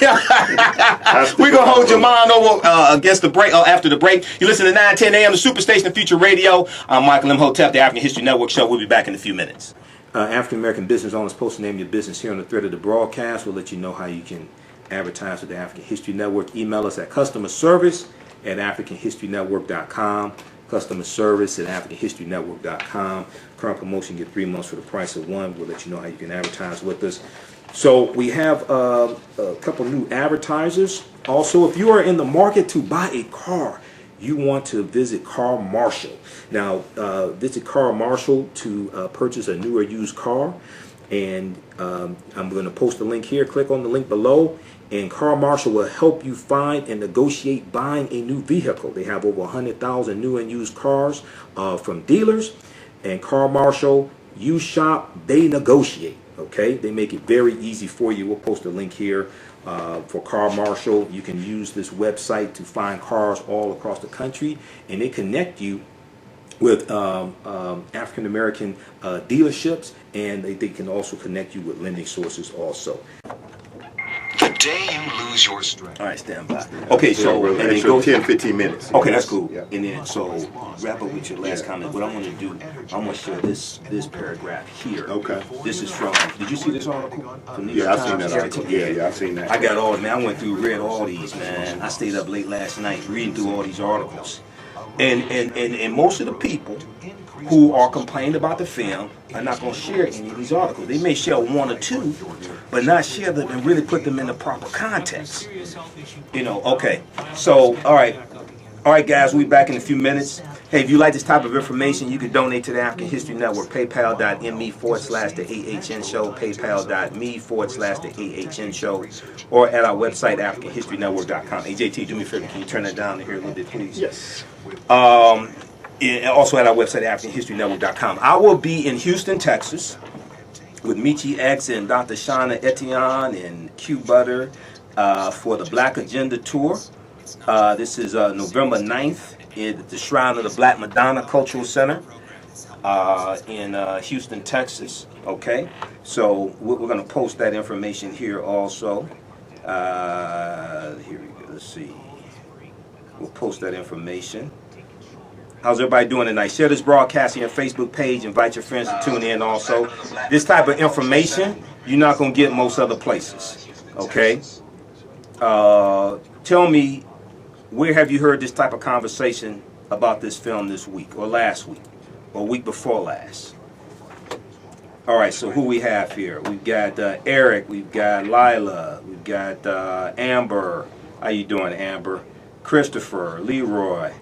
Jomon over against the break. After the break, you listen to 910 AM, the Superstation of Future Radio. I'm Michael Imhotep, the African History Network show. We'll be back in a few minutes. African American business owners, post the name of your business here on the thread of the broadcast. We'll let you know how you can advertise with the African History Network. Email us at customerservice@africanhistorynetwork.com. Customer service at AfricanHistoryNetwork.com. Current promotion, get 3 months for the price of one. We'll let you know how you can advertise with us. So we have a couple new advertisers. Also, if you are in the market to buy a car, you want to visit Car Marshall. Now, visit Car Marshall to purchase a new or used car. And I'm going to post a link here. Click on the link below. And Car Marshall will help you find and negotiate buying a new vehicle. They have over 100,000 new and used cars from dealers. And Car Marshall, you shop, they negotiate. Okay, they make it very easy for you. We'll post a link here for Car Marshall. You can use this website to find cars all across the country, and they connect you with African American dealerships, and they can also connect you with lending sources also. The day you lose your strength. All right, stand by. Okay, so and then go 10-15 minutes. Okay, that's cool. Yeah. And then so wrap up with your last comment. What I'm going to do, I'm going to share this paragraph here. Okay. This is from. Did you see this article? From New Yeah, York I've seen Times? that article. Yeah, I've seen that. I got all, man. I went through, read all these, man. I stayed up late last night reading through all these articles, and most of the people who are complaining about the film are not going to share any of these articles. They may share one or two, but not share them and really put them in the proper context. Okay. So, all right. All right, guys, we'll be back in a few minutes. Hey, if you like this type of information, you can donate to the African History Network. PayPal.me/the AHN Show. PayPal.me/the AHN Show. Or at our website, AfricanHistoryNetwork.com. Hey, JT, do me a favor. Can you turn that down to here a little bit, please? Yes. And also at our website, AfricanHistoryNetwork.com. I will be in Houston, Texas, with Michi X and Dr. Shauna Etienne and Q Butter for the Black Agenda Tour. This is November 9th at the Shrine of the Black Madonna Cultural Center in Houston, Texas. Okay, so we're going to post that information here also. Here we go. Let's see. We'll post that information. How's everybody doing tonight? Share this broadcast on your Facebook page. Invite your friends to tune in also. This type of information you're not going to get most other places. Okay? Tell me, where have you heard this type of conversation about this film this week or last week or week before last? All right, so who we have here? We've got Eric, we've got Lila, we've got Amber. How you doing, Amber? Christopher, Leroy.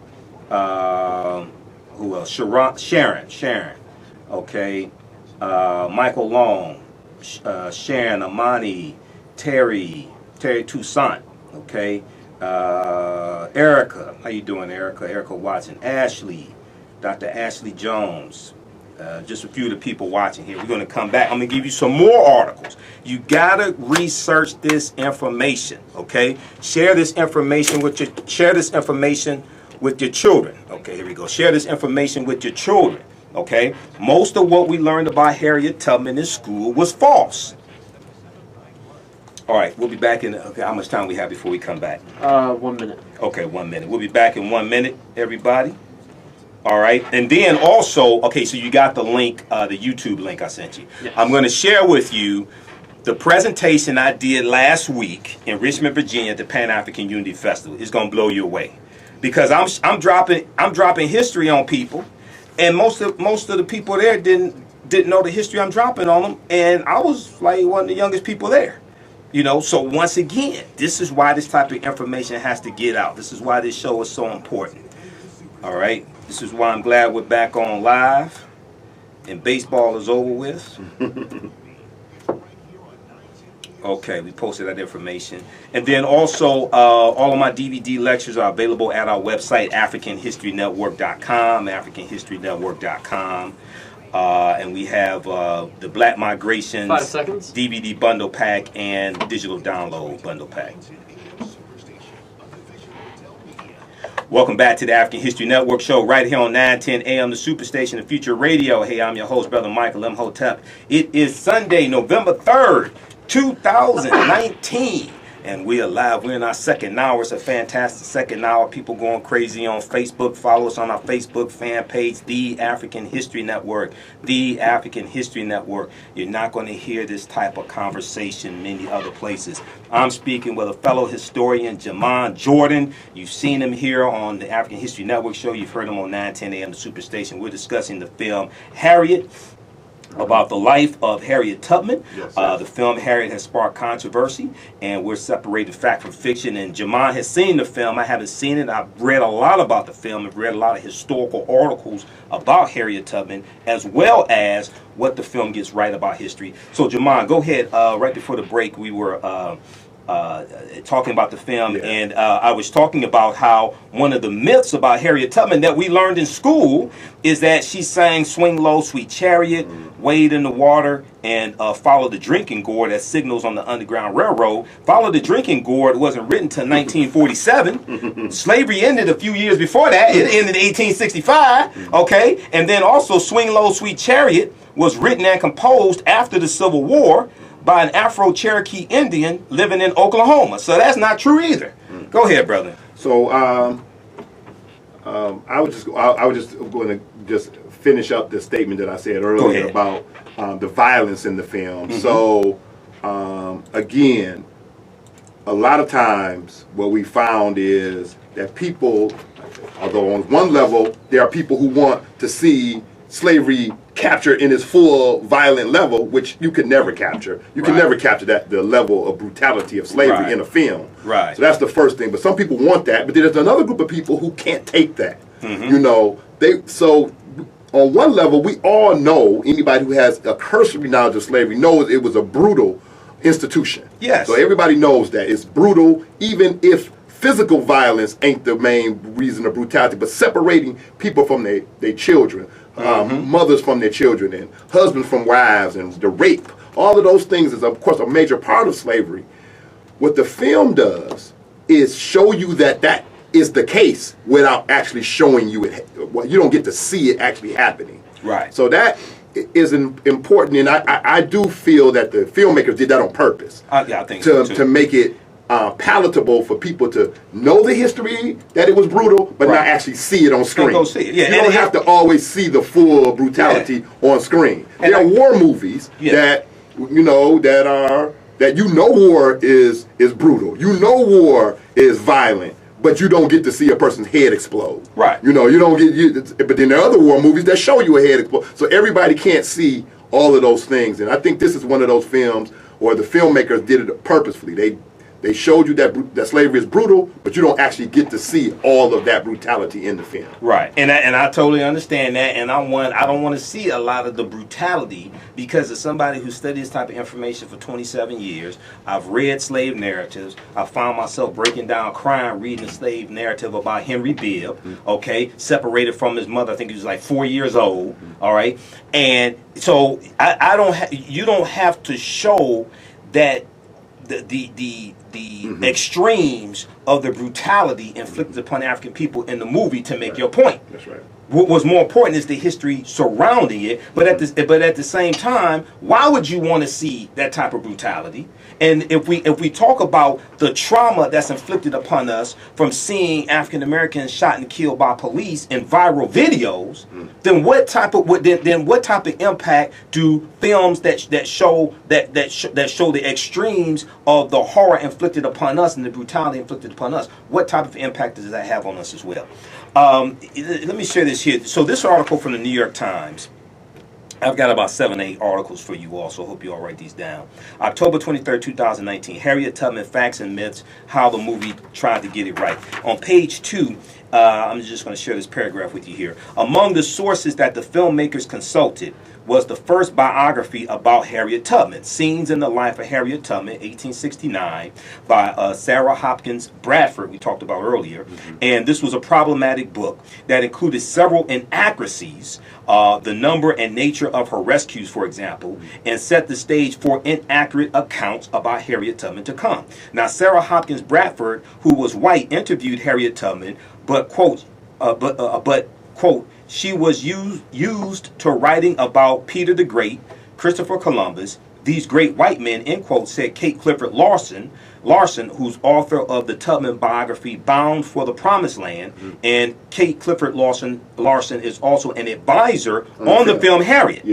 Who else? Sharon. Okay. Michael Long, Sharon, Amani, Terry Toussaint. Okay. Erica, how you doing, Erica? Erica Watson, Ashley, Dr. Ashley Jones. Just a few of the people watching here. We're going to come back. I'm going to give you some more articles. You got to research this information, okay? Share this information with your children. Okay, here we go. Share this information with your children, okay? Most of what we learned about Harriet Tubman in school was false. All right, we'll be back in, okay, how much time we have before we come back? 1 minute. Okay, 1 minute. We'll be back in 1 minute, everybody. All right, and then also, okay, so you got the link, the YouTube link I sent you. Yes. I'm going to share with you the presentation I did last week in Richmond, Virginia at the Pan-African Unity Festival. It's going to blow you away because I'm dropping history on people, and most of the people there didn't know the history I'm dropping on them, and I was like one of the youngest people there. You know, so once again, this is why this type of information has to get out. This is why this show is so important. All right. This is why I'm glad we're back on live and baseball is over with. Okay, we posted that information. And then also, all of my DVD lectures are available at our website, AfricanHistoryNetwork.com, AfricanHistoryNetwork.com. And we have the Black Migrations 5 seconds. DVD bundle pack and digital download bundle pack. Welcome back to the African History Network show right here on 910 AM, the Superstation of Future Radio. Hey, I'm your host, Brother Michael Imhotep. It is Sunday, November 3rd, 2019. And we are live. We're in our second hour. It's a fantastic second hour. People going crazy on Facebook. Follow us on our Facebook fan page, The African History Network. The African History Network. You're not going to hear this type of conversation many other places. I'm speaking with a fellow historian, Jamon Jordan. You've seen him here on the African History Network show. You've heard him on 910 AM, the Superstation. We're discussing the film Harriet, about the life of Harriet Tubman. Yes, the film Harriet has sparked controversy, and we're separating fact from fiction. And Jomon has seen the film. I haven't seen it. I've read a lot about the film. I've read a lot of historical articles about Harriet Tubman, as well as what the film gets right about history. So, Jomon, go ahead. Right before the break, we were talking about the film, yeah. And I was talking about how one of the myths about Harriet Tubman that we learned in school is that she sang "Swing Low, Sweet Chariot," wade in the water, and follow the drinking gourd as signals on the Underground Railroad. Follow the drinking gourd wasn't written until 1947. Slavery ended a few years before that. It ended in 1865. Okay, and then also "Swing Low, Sweet Chariot" was written and composed after the Civil War by an Afro-Cherokee Indian living in Oklahoma. So that's not true either. Go ahead, brother. So I was just going to just finish up the statement that I said earlier about the violence in the film. Mm-hmm. So again, a lot of times what we found is that people, although on one level there are people who want to see slavery captured in its full violent level, which you could never capture. You can never capture the level of brutality of slavery in a film. Right. So that's the first thing. But some people want that, but there's another group of people who can't take that. You know, so on one level, we all know, anybody who has a cursory knowledge of slavery knows it was a brutal institution. Yes. So everybody knows that it's brutal, even if physical violence ain't the main reason of brutality, but separating people from their children, mothers from their children, and husbands from wives, and the rape, all of those things is, of course, a major part of slavery. What the film does is show you that that is the case without actually showing you it. You don't get to see it actually happening. Right. So that is important, and I do feel that the filmmakers did that on purpose. Yeah, I think so too. To make it palatable for people to know the history, that it was brutal, but not actually see it on screen. Go see it. Yeah, you don't have to always see the full brutality on screen. There are war movies that that war is brutal. You know war is violent, but you don't get to see a person's head explode. Right. You know, you don't get but then there are other war movies that show you a head explode. So everybody can't see all of those things. And I think this is one of those films where the filmmakers did it purposefully. They showed you that slavery is brutal, but you don't actually get to see all of that brutality in the film. Right, and I totally understand that, and I don't want to see a lot of the brutality, because as somebody who studied this type of information for 27 years, I've read slave narratives. I found myself breaking down crying reading a slave narrative about Henry Bibb, okay, separated from his mother. I think he was like 4 years old. All right, and so you don't have to show that the extremes of the brutality inflicted upon African people in the movie to make your point. That's right. What was more important is the history surrounding it. But at the same time, why would you want to see that type of brutality? And if we talk about the trauma that's inflicted upon us from seeing African Americans shot and killed by police in viral videos, then what type of impact do films that show the extremes of the horror inflicted upon us and the brutality inflicted upon us? What type of impact does that have on us as well? Let me share this here. So this article from the New York Times. I've got about 7-8 articles for you all, so I hope you all write these down. October 23rd, 2019, Harriet Tubman, Facts and Myths, How the Movie Tried to Get It Right. On page 2, I'm just going to share this paragraph with you here. Among the sources that the filmmakers consulted was the first biography about Harriet Tubman, Scenes in the Life of Harriet Tubman, 1869, by Sarah Hopkins Bradford, we talked about earlier. And this was a problematic book that included several inaccuracies, the number and nature of her rescues, for example, and set the stage for inaccurate accounts about Harriet Tubman to come. Now, Sarah Hopkins Bradford, who was white, interviewed Harriet Tubman, but, quote, she was used to writing about Peter the Great, Christopher Columbus, these great white men, end quote, said Kate Clifford Larson, who's author of the Tubman biography Bound for the Promised Land. And Kate Clifford Larson is also an advisor on the film Harriet.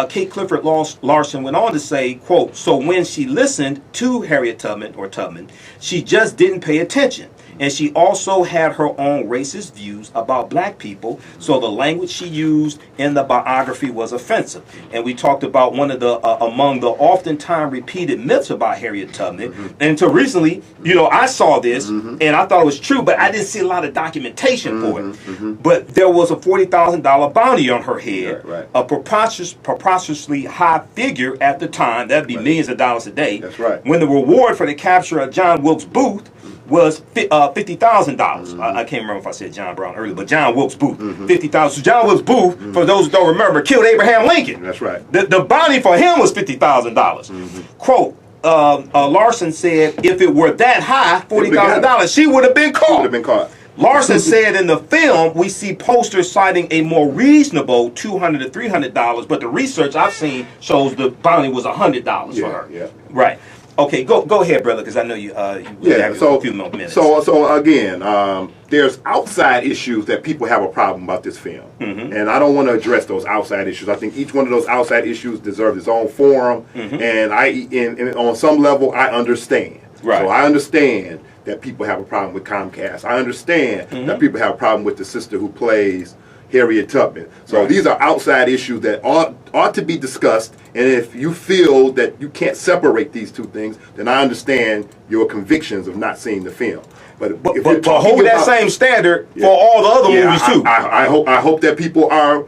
Kate Clifford Larson went on to say, quote, so when she listened to Harriet Tubman, she just didn't pay attention. And she also had her own racist views about black people, so the language she used in the biography was offensive. And we talked about one of the among the oftentimes repeated myths about Harriet Tubman. And until recently, I saw this and I thought it was true, but I didn't see a lot of documentation for it. But there was a $40,000 bounty on her head, a preposterously high figure at the time. That'd be millions of dollars a day. That's right. When the reward for the capture of John Wilkes Booth was $50,000. I can't remember if I said John Brown earlier, but John Wilkes Booth, $50,000. So John Wilkes Booth, for those who don't remember, killed Abraham Lincoln. That's right. The bounty for him was $50,000. Quote, Larson said, if it were that high, $40,000, she would have been caught. Larson said in the film, we see posters citing a more reasonable $200 to $300, but the research I've seen shows the bounty was $100 for her. Yeah. Right. Okay, go ahead, brother, because I know you have a few more minutes. So again, there's outside issues that people have a problem about this film, and I don't want to address those outside issues. I think each one of those outside issues deserves its own forum, and on some level, I understand. Right. So I understand that people have a problem with Comcast. I understand that people have a problem with the sister who plays Harriet Tubman. So these are outside issues that ought to be discussed. And if you feel that you can't separate these two things, then I understand your convictions of not seeing the film. But hold that same standard for all the other movies too. I hope that people are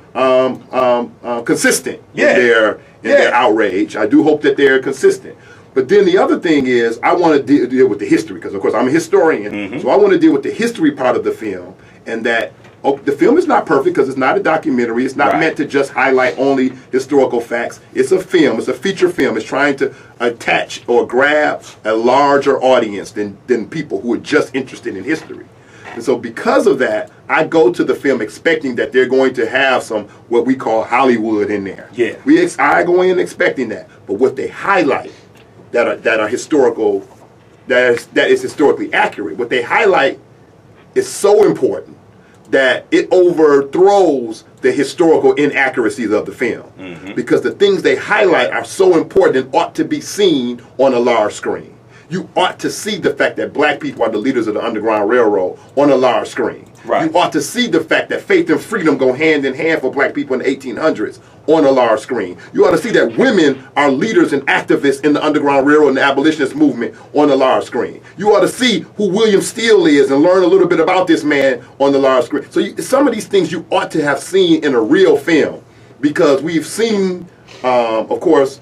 consistent in their outrage. I do hope that they're consistent. But then the other thing is, I want to deal with the history, because of course I'm a historian, so I want to deal with the history part of the film, and that the film is not perfect because it's not a documentary. It's not meant to just highlight only historical facts. It's a film. It's a feature film. It's trying to attach or grab a larger audience than people who are just interested in history. And so because of that, I go to the film expecting that they're going to have some what we call Hollywood in there. Yeah. I go in expecting that. But what they highlight that are historical, that is historically accurate, what they highlight is so important that it overthrows the historical inaccuracies of the film. Because the things they highlight are so important and ought to be seen on a large screen. You ought to see the fact that black people are the leaders of the Underground Railroad on a large screen. You ought to see the fact that faith and freedom go hand in hand for black people in the 1800s on a large screen. You ought to see that women are leaders and activists in the Underground Railroad and the Abolitionist movement on a large screen. You ought to see who William Steele is and learn a little bit about this man on the large screen. So some of these things you ought to have seen in a real film, because we've seen, of course,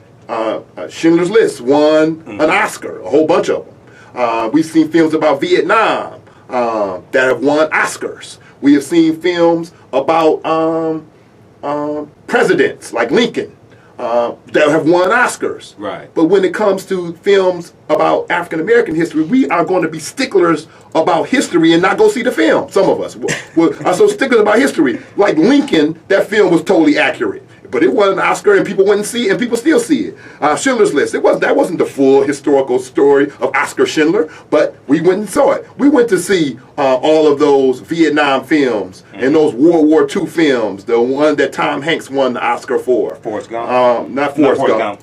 Schindler's List won an Oscar, a whole bunch of them. We've seen films about Vietnam that have won Oscars. We have seen films about presidents like Lincoln that have won Oscars. But when it comes to films about African American history, we are going to be sticklers about history and not go see the film. Some of us are so sticklers about history. Like Lincoln, that film was totally accurate. But it won an Oscar, and people went and see it, and people still see it. Schindler's List, that wasn't the full historical story of Oscar Schindler, but we went and saw it. We went to see all of those Vietnam films and those World War II films, the one that Tom Hanks won the Oscar for. Forrest Gump. Not Forrest Gump.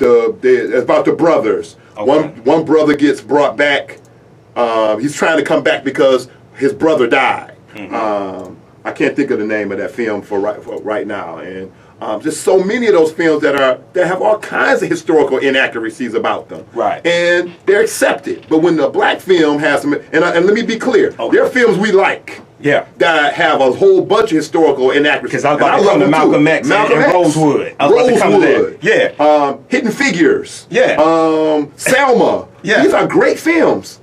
It's about the brothers. One brother gets brought back. He's trying to come back because his brother died. I can't think of the name of that film for right now, and just so many of those films that have all kinds of historical inaccuracies about them, and they're accepted. But when the black film has some, and let me be clear, there are films we like, that have a whole bunch of historical inaccuracies. Because I was about to come to Malcolm X and Rosewood. I was about to come to that. Hidden Figures. Selma. These are great films.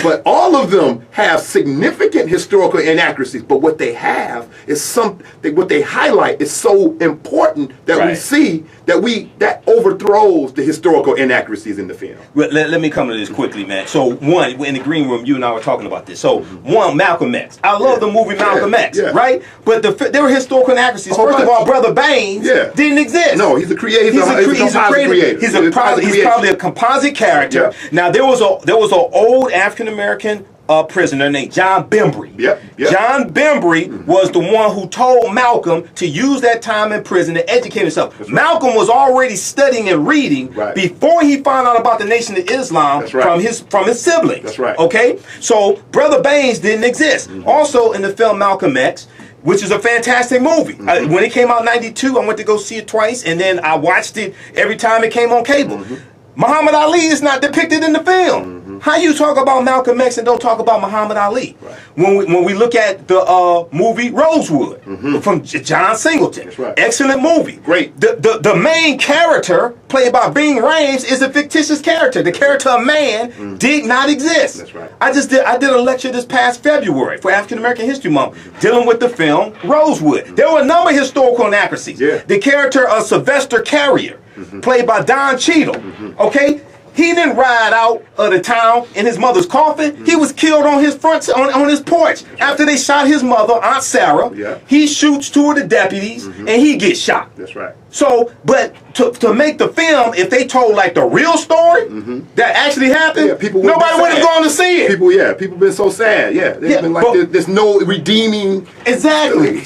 But all of them have significant historical inaccuracies. But what they have is what they highlight is so important that we see that overthrows the historical inaccuracies in the film. Let me come to this quickly, man. So one, in the green room, you and I were talking about this. So one, Malcolm X. I love the movie Malcolm X, right? But there were historical inaccuracies. First of all, Brother Baines didn't exist. No, he's a creator. He's a creator. He's probably a composite character. Now there was an old African American prisoner named John Bembry. John Bembry was the one who told Malcolm to use that time in prison to educate himself. Malcolm was already studying and reading before he found out about the Nation of Islam from his siblings. Okay, so Brother Baines didn't exist. Also in the film Malcolm X, which is a fantastic movie. When it came out in '92, I went to go see it twice, and then I watched it every time it came on cable. Muhammad Ali is not depicted in the film. How you talk about Malcolm X and don't talk about Muhammad Ali? When we look at the movie Rosewood from John Singleton, excellent movie. Great. The main character played by Bing Rames is a fictitious character. The character of man did not exist. That's right. I did a lecture this past February for African American History Month dealing with the film Rosewood. There were a number of historical inaccuracies. The character of Sylvester Carrier, played by Don Cheadle, okay? He didn't ride out of the town in his mother's coffin. He was killed on his on his porch. After they shot his mother, Aunt Sarah, he shoots two of the deputies and he gets shot. That's right. So, but to make the film, if they told like the real story that actually happened, nobody would have gone to see it. People been so sad. They've been like, there's no redeeming. Story.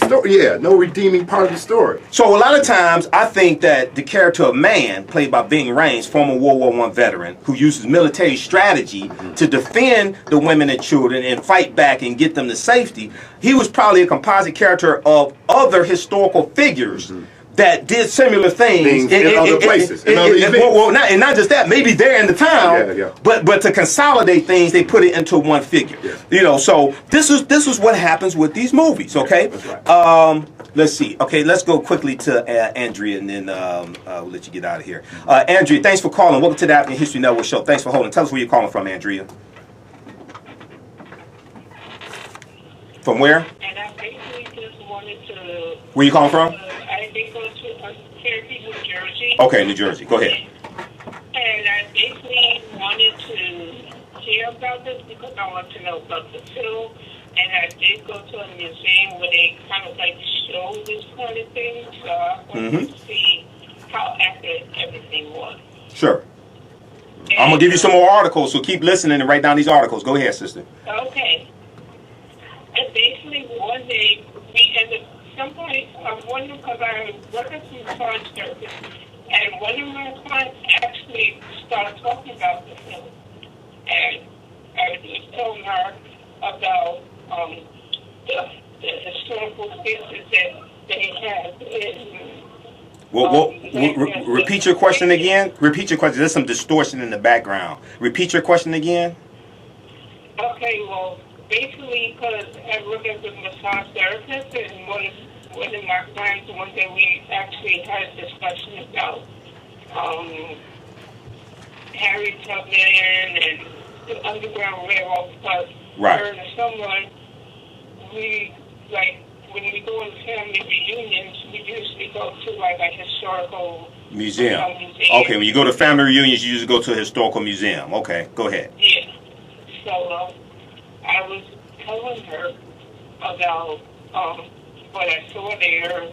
No redeeming part of the story. So a lot of times, I think that the character of man, played by Bing Rames, former World War I veteran, veteran who uses military strategy to defend the women and children and fight back and get them to safety. He was probably a composite character of other historical figures that did similar things in other places, in other events. Well, not just that, maybe they're in the town, but to consolidate things, they put it into one figure. You know, so this is what happens with these movies. Okay, that's right. Let's see. Okay, let's go quickly to Andrea, and then we'll let you get out of here. Andrea, thanks for calling. Welcome to the African History Network show. Thanks for holding. Tell us where you're calling from, Andrea. From where? And I basically just wanted to. Where you calling from? I think go to Harriet, New Jersey. Okay, New Jersey. Go ahead. And I basically wanted to hear about this because I want to know about the film. And I did go to a museum where they kind of like show this kind of thing. So I wanted to see how accurate everything was. Sure. And I'm going to give you some more articles, so keep listening and write down these articles. Go ahead, sister. Okay. And basically one day, we ended up, somebody, I was wondering because I work at some charge service, and one of my clients actually started talking about the film. And I was telling her about the historical figures that they have in. Repeat your question again. Repeat your question. There's some distortion in the background. Repeat your question again. Okay, well, basically, because I work as a massage therapist, and one of my clients, one day we actually had a discussion about Harriet Tubman and the Underground Railroad, because her and someone, we, like, when we go in family reunions, we usually go to, like, a historical museum. Okay, when you go to family reunions, you usually go to a historical museum. Okay, go ahead. Yeah. So, I was telling her about what I saw there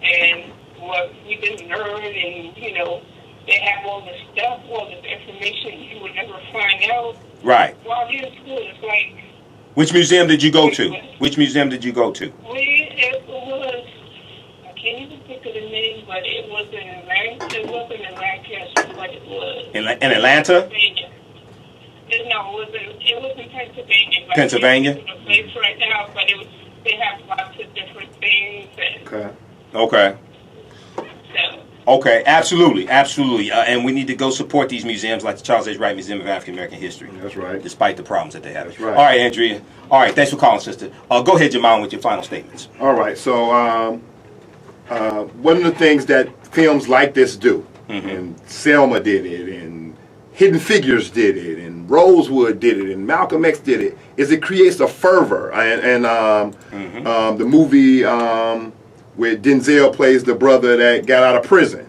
and what we didn't learn, and, you know, they have all this stuff, all this information you would never find out. Right. While you're in school, it's like... Which museum did you go to? Which museum did you go to? It was, I can't even think of the name, but it was in Lancaster. It wasn't in Lancaster, but it was. In Atlanta? Pennsylvania. No, it was in Pennsylvania. Pennsylvania? It's a place right now, but they have lots of different things. And Okay. So. Okay, absolutely. And we need to go support these museums like the Charles H. Wright Museum of African American History. That's right. Despite the problems that they have. That's right. All right, Andrea. All right, thanks for calling, sister. Go ahead, Jomon, with your final statements. All right, so one of the things that films like this do, and Selma did it, and Hidden Figures did it, and Rosewood did it, and Malcolm X did it, is it creates a fervor. And the movie where Denzel plays the brother that got out of prison,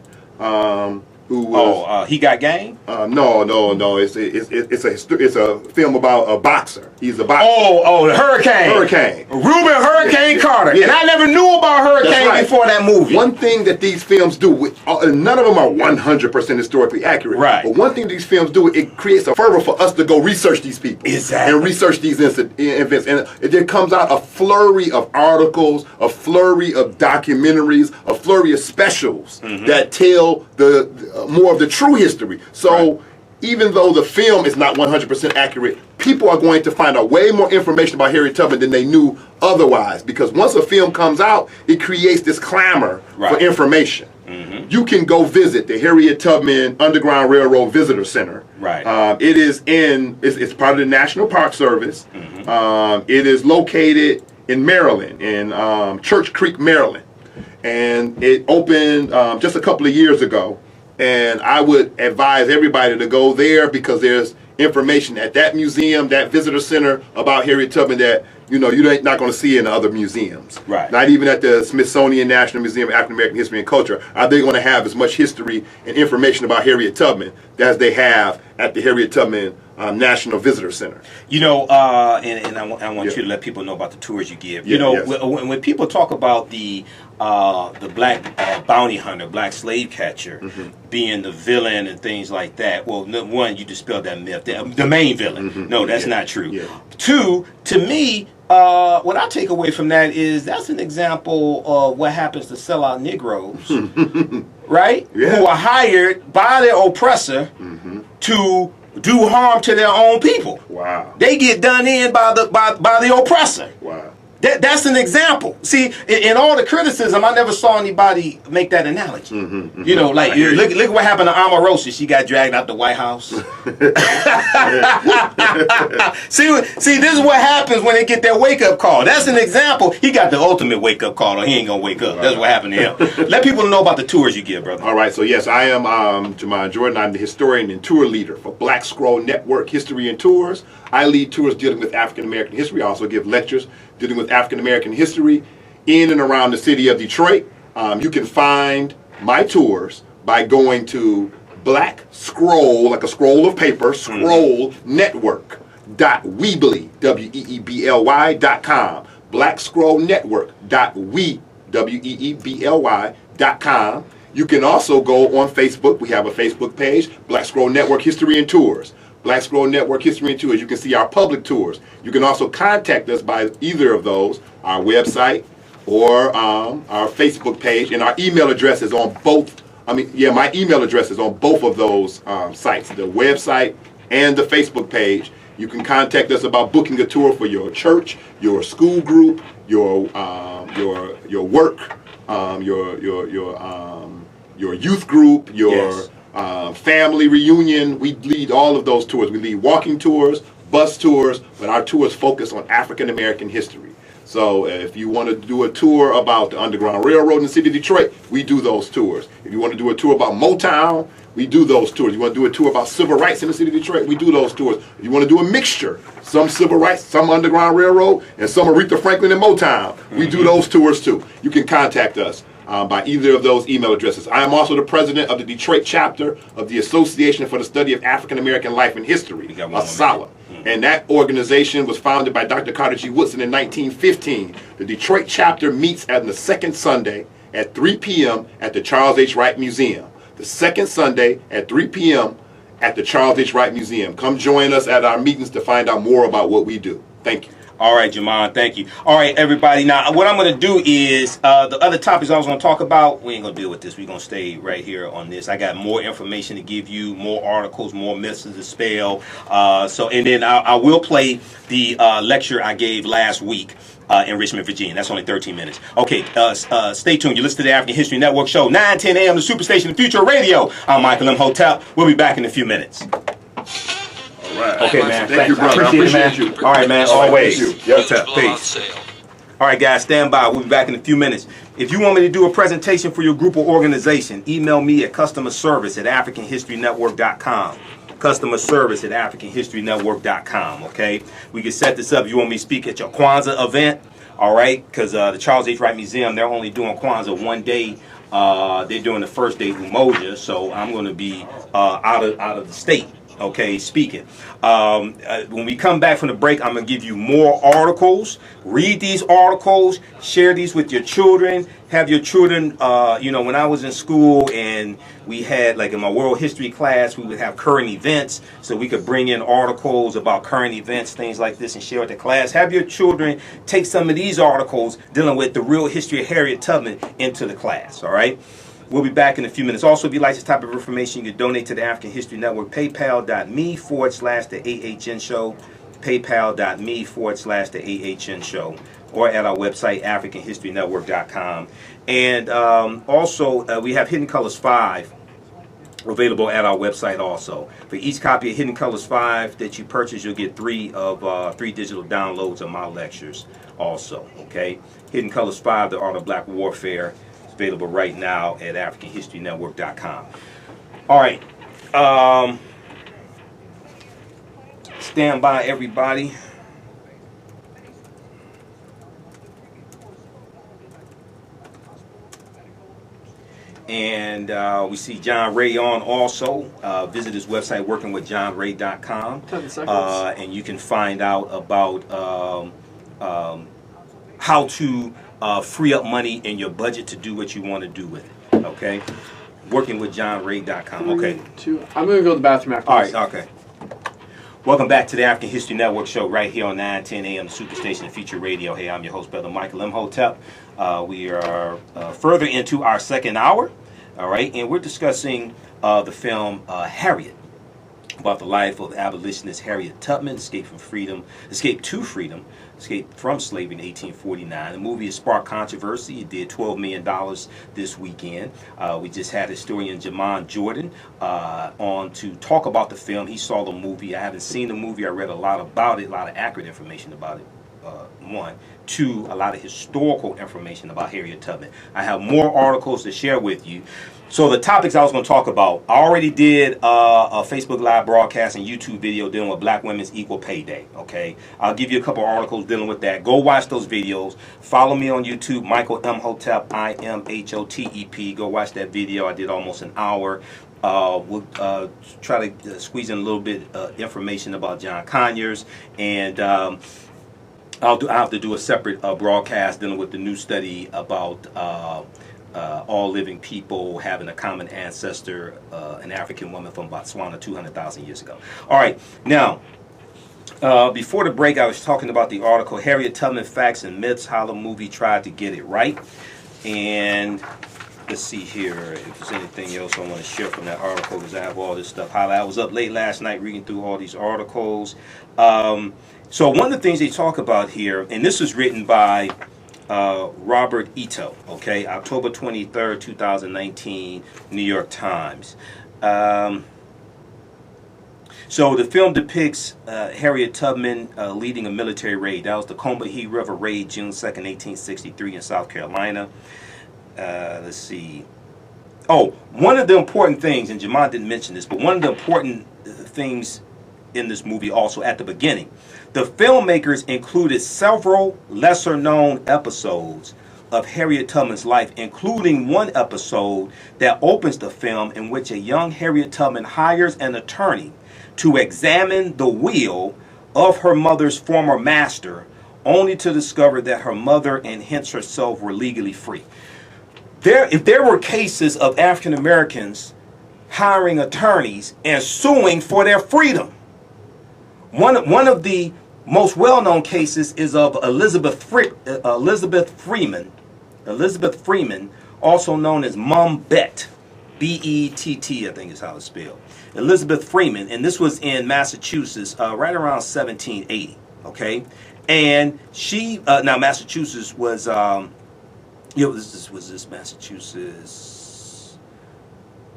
who was He Got Game? No. It's a film about a boxer. He's a boxer. The Hurricane. Reuben Hurricane Carter. Yeah. And I never knew about Hurricane before that movie. One thing that these films do, none of them are 100% historically accurate. Right. But one thing these films do, it creates a fervor for us to go research these people. Exactly. And research these events. And there comes out a flurry of articles, a flurry of documentaries, a flurry of specials that tell more of the true history. So even though the film is not 100% accurate, people are going to find out way more information about Harriet Tubman than they knew otherwise. Because once a film comes out, it creates this clamor for information. You can go visit the Harriet Tubman Underground Railroad Visitor Center. Right. It is it's part of the National Park Service. It is located in Maryland, in Church Creek, Maryland. And it opened just a couple of years ago. And I would advise everybody to go there because there's information at that museum, that visitor center about Harriet Tubman that you're not going to see in other museums. Right. Not even at the Smithsonian National Museum of African American History and Culture are they going to have as much history and information about Harriet Tubman as they have at the Harriet Tubman National Visitor Center. And I want you to let people know about the tours you give. When people talk about the black bounty hunter, black slave catcher, being the villain and things like that, well, one, you dispelled that myth. The main villain. No, that's not true. Two, to me, What I take away from that is that's an example of what happens to sellout Negroes, right? Yeah. Who are hired by their oppressor to do harm to their own people. Wow. They get done in by the oppressor. Wow. That's an example. See, in all the criticism, I never saw anybody make that analogy. You know, like look what happened to Omarosa. She got dragged out the White House. see, this is what happens when they get their wake up call. That's an example. He got the ultimate wake up call, or he ain't gonna wake up. That's what happened to him. Let people know about the tours you give, brother. All right, so yes, I am Jamon Jordan. I'm the historian and tour leader for Black Scroll Network History and Tours. I lead tours dealing with African American history. I also give lectures dealing with African American history in and around the city of Detroit. You can find my tours by going to Black Scroll, like a scroll of paper, Scroll Network.weebly, WEEBLY.com. Black Scroll Network.weebly.com. You can also go on Facebook. We have a Facebook page, Black Scroll Network History and Tours. Black Scroll Network History and Tours. You can see our public tours. You can also contact us by either of those, our website or our Facebook page, and our email address is on both. My email address is on both of those sites, the website and the Facebook page. You can contact us about booking a tour for your church, your school group, your work, your youth group, your family reunion. We lead all of those tours. We lead walking tours, bus tours, but our tours focus on African American history. So if you want to do a tour about the Underground Railroad in the city of Detroit, we do those tours. If you want to do a tour about Motown, we do those tours. You want to do a tour about civil rights in the city of Detroit, we do those tours. If you want to do a mixture, some civil rights, some Underground Railroad, and some Aretha Franklin and Motown, we do those tours too. You can contact us by either of those email addresses. I am also the president of the Detroit chapter of the Association for the Study of African American Life and History, ASALH. And that organization was founded by Dr. Carter G. Woodson in 1915. The Detroit chapter meets on the second Sunday at 3 p.m. at the Charles H. Wright Museum. The second Sunday at 3 p.m. at the Charles H. Wright Museum. Come join us at our meetings to find out more about what we do. Thank you. All right, Jomon, thank you. All right, everybody. Now, what I'm going to do is the other topics I was going to talk about, we ain't going to deal with this. We're going to stay right here on this. I got more information to give you, more articles, more myths to dispel. And then I will play the lecture I gave last week in Richmond, Virginia. That's only 13 minutes. Okay, stay tuned. You listen to the African History Network show, 9:10 a.m. the Superstation, the Future Radio. I'm Michael Imhotep. We'll be back in a few minutes. Right. Okay, man. Thank you, brother. I appreciate you. All right, man. Always. Yep. Peace. All right, guys. Stand by. We'll be back in a few minutes. If you want me to do a presentation for your group or organization, email me at customerservice@africanhistorynetwork.com. Customerservice@africanhistorynetwork.com. Okay. We can set this up. If you want me to speak at your Kwanzaa event, all right? Because the Charles H. Wright Museum, they're only doing Kwanzaa one day. They're doing the first day Umoja, so I'm going to be out of the state. Okay, speaking. When we come back from the break, I'm going to give you more articles. Read these articles. Share these with your children. Have your children, when I was in school and we had, like in my world history class, we would have current events. So we could bring in articles about current events, things like this, and share with the class. Have your children take some of these articles dealing with the real history of Harriet Tubman into the class, all right? We'll be back in a few minutes. Also, if you like this type of information, you can donate to the African History Network. PayPal.me/the AHN Show. PayPal.me/the AHN Show. Or at our website, AfricanHistoryNetwork.com. And also, we have Hidden Colors 5 available at our website also. For each copy of Hidden Colors 5 that you purchase, you'll get three digital downloads of my lectures also. Okay? Hidden Colors 5, The Art of Black Warfare. Available right now at AfricanHistoryNetwork.com. All right. Stand by, everybody. And we see John Ray on also. Visit his website, workingwithjohnray.com. And you can find out about how to free up money in your budget to do what you want to do with it. Okay? Workingwithjohnray.com. Okay. I'm going to go to the bathroom after All this. right, okay. Welcome back to the African History Network show right here on 910 AM Superstation and Future Radio. Hey, I'm your host, Brother Michael Imhotep. We are further into our second hour, all right, and we're discussing the film Harriet, about the life of abolitionist Harriet Tubman, escaped from slavery in 1849. The movie has sparked controversy. It did $12 million this weekend. We just had historian Jamon Jordan on to talk about the film. He saw the movie. I haven't seen the movie. I read a lot about it, a lot of accurate information about it. One. Two, a lot of historical information about Harriet Tubman. I have more articles to share with you. So the topics I was going to talk about, I already did a Facebook Live broadcast and YouTube video dealing with Black Women's Equal Pay Day, okay? I'll give you a couple articles dealing with that. Go watch those videos. Follow me on YouTube, Michael Imhotep, I-M-H-O-T-E-P. Go watch that video. I did almost an hour. We'll try to squeeze in a little bit information about John Conyers, and I'll have to do a separate broadcast dealing with the new study about all living people having a common ancestor, an African woman from Botswana 200,000 years ago. All right, now, before the break, I was talking about the article, Harriet Tubman, Facts and Myths, How the Movie Tried to Get It Right. And let's see here if there's anything else I want to share from that article, because I have all this stuff. I was up late last night reading through all these articles. So one of the things they talk about here, and this was written by Robert Ito, okay, October 23rd, 2019, New York Times. So the film depicts Harriet Tubman leading a military raid. That was the Combahee River Raid, June 2nd, 1863 in South Carolina. Let's see. Oh, one of the important things, and Jomon didn't mention this, but one of the important things in this movie also at the beginning, the filmmakers included several lesser-known episodes of Harriet Tubman's life, including one episode that opens the film in which a young Harriet Tubman hires an attorney to examine the will of her mother's former master, only to discover that her mother and hence herself were legally free. If there were cases of African Americans hiring attorneys and suing for their freedom, one of the most well-known cases is of Elizabeth Freeman, also known as Mum Bett, B-E-T-T, I think is how it's spelled. Elizabeth Freeman, and this was in Massachusetts, right around 1780. Okay, and she now Massachusetts was was this Massachusetts?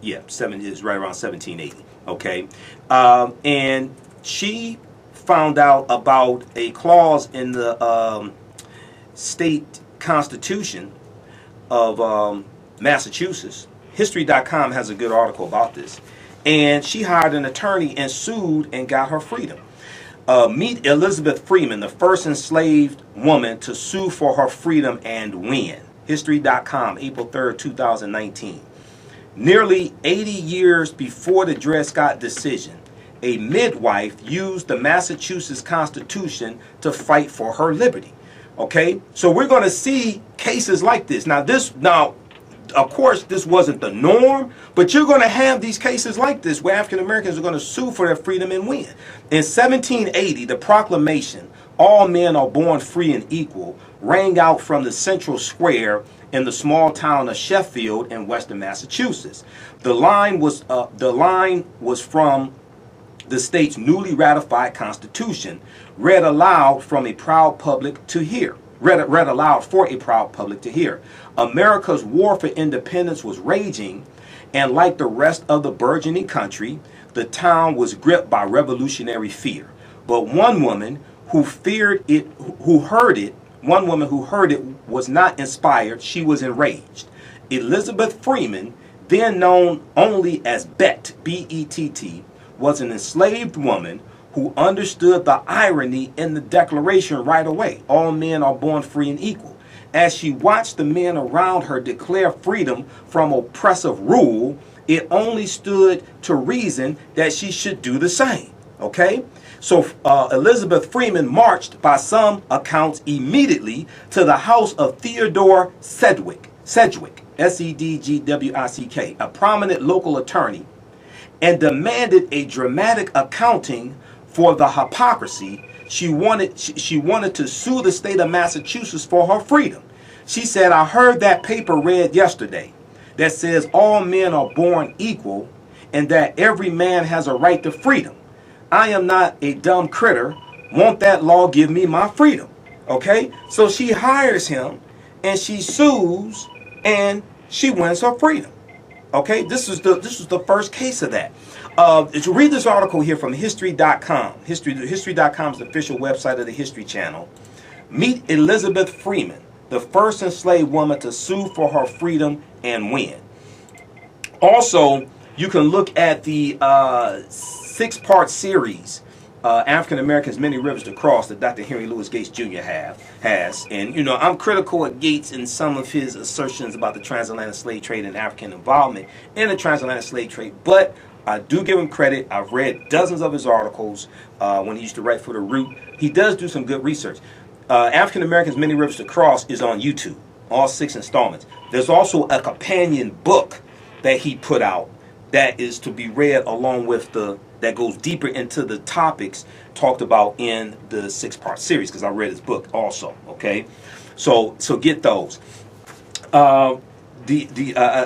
Yeah, is right around 1780. Okay, and she found out about a clause in the state constitution of Massachusetts. History.com has a good article about this. And she hired an attorney and sued and got her freedom. Meet Elizabeth Freeman, the first enslaved woman to sue for her freedom and win. History.com, April 3rd, 2019. Nearly 80 years before the Dred Scott decision, a midwife used the Massachusetts Constitution to fight for her liberty. Okay, so we're going to see cases like this. Now, of course, this wasn't the norm, but you're going to have these cases like this where African Americans are going to sue for their freedom and win. In 1780, the proclamation, "All men are born free and equal," rang out from the central square in the small town of Sheffield in western Massachusetts. The line was from the state's newly ratified constitution, read aloud from a proud public to hear. Read aloud for a proud public to hear. America's war for independence was raging, and like the rest of the burgeoning country, the town was gripped by revolutionary fear. But one woman who heard it, was not inspired. She was enraged. Elizabeth Freeman, then known only as Bett, B-E-T-T, was an enslaved woman who understood the irony in the declaration right away. All men are born free and equal. As she watched the men around her declare freedom from oppressive rule, it only stood to reason that she should do the same. Okay? So Elizabeth Freeman marched, by some accounts, immediately to the house of Theodore Sedgwick, S-E-D-G-W-I-C-K, a prominent local attorney, and demanded a dramatic accounting for the hypocrisy. She wanted to sue the state of Massachusetts for her freedom. She said, I heard that paper read yesterday that says all men are born equal and that every man has a right to freedom. I am not a dumb critter. Won't that law give me my freedom? Okay, so she hires him and she sues and she wins her freedom. Okay, this is the first case of that. To read this article here from History.com. History.com is the official website of the History Channel. Meet Elizabeth Freeman, the first enslaved woman to sue for her freedom and win. Also, you can look at the 6-part series, African Americans, Many Rivers to Cross, that Dr. Henry Louis Gates Jr. has. And, you know, I'm critical of Gates in some of his assertions about the transatlantic slave trade and African involvement in the transatlantic slave trade, but I do give him credit. I've read dozens of his articles when he used to write for The Root. He does do some good research. African Americans, Many Rivers to Cross is on YouTube, all 6 installments. There's also a companion book that he put out that is to be read along with that goes deeper into the topics talked about in the 6-part series, because I read his book also. Okay, so get those. I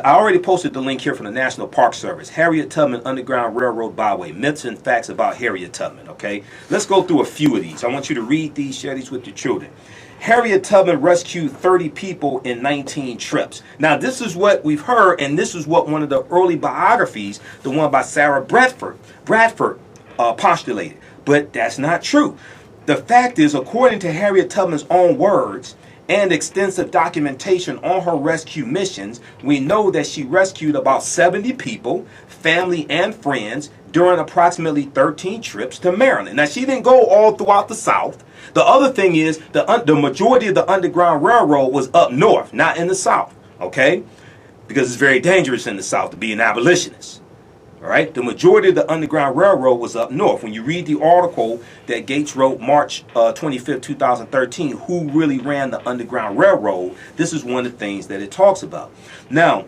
already posted the link here from the National Park Service. Harriet Tubman Underground Railroad Byway, myths and facts about Harriet Tubman. Okay, let's go through a few of these. I want you to read these, share these with your children. Harriet Tubman rescued 30 people in 19 trips. Now, this is what we've heard, and this is what one of the early biographies, the one by Sarah Bradford, postulated. But that's not true. The fact is, according to Harriet Tubman's own words and extensive documentation on her rescue missions, we know that she rescued about 70 people, family and friends, during approximately 13 trips to Maryland. Now, she didn't go all throughout the South. The other thing is, the majority of the Underground Railroad was up north, not in the South, okay? Because it's very dangerous in the South to be an abolitionist, all right? The majority of the Underground Railroad was up north. When you read the article that Gates wrote March 25th, 2013, who really ran the Underground Railroad, this is one of the things that it talks about. Now,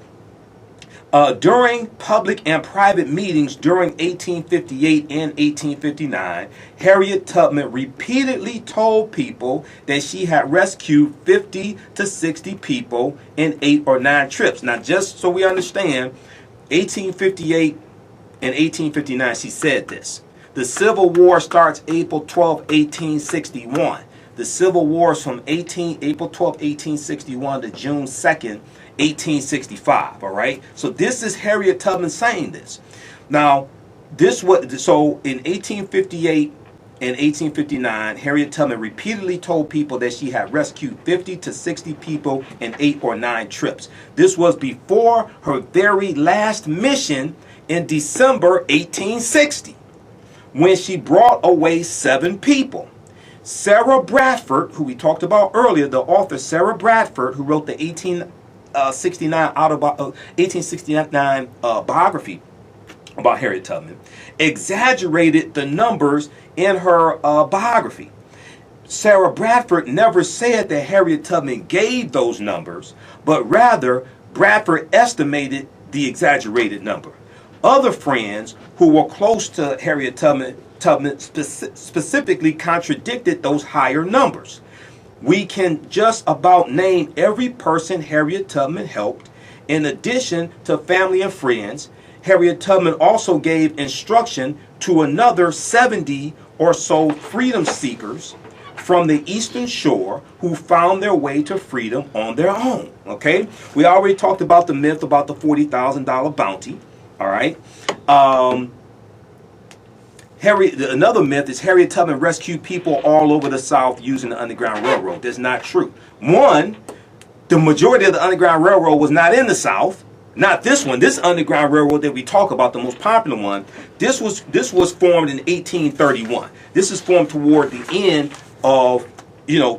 during public and private meetings during 1858 and 1859, Harriet Tubman repeatedly told people that she had rescued 50 to 60 people in 8 or 9 trips. Now, just so we understand, 1858 and 1859, she said this. The Civil War starts April 12, 1861. The Civil War is from April 12, 1861 to June 2nd, 1865, all right? So this is Harriet Tubman saying this. Now, so in 1858 and 1859, Harriet Tubman repeatedly told people that she had rescued 50 to 60 people in 8 or 9 trips. This was before her very last mission in December 1860, when she brought away 7 people. Sarah Bradford, who we talked about earlier, the author Sarah Bradford, who wrote the 1869 biography about Harriet Tubman, exaggerated the numbers in her biography. Sarah Bradford never said that Harriet Tubman gave those numbers, but rather Bradford estimated the exaggerated number. Other friends who were close to Harriet Tubman specifically contradicted those higher numbers. We can just about name every person Harriet Tubman helped. In addition to family and friends, Harriet Tubman also gave instruction to another 70 or so freedom seekers from the Eastern Shore who found their way to freedom on their own. Okay? We already talked about the myth about the $40,000 bounty. All right? Another myth is Harriet Tubman rescued people all over the South using the Underground Railroad. That's not true. One, the majority of the Underground Railroad was not in the South. Not this one. This Underground Railroad that we talk about, the most popular one, this was formed in 1831. This is formed toward the end of,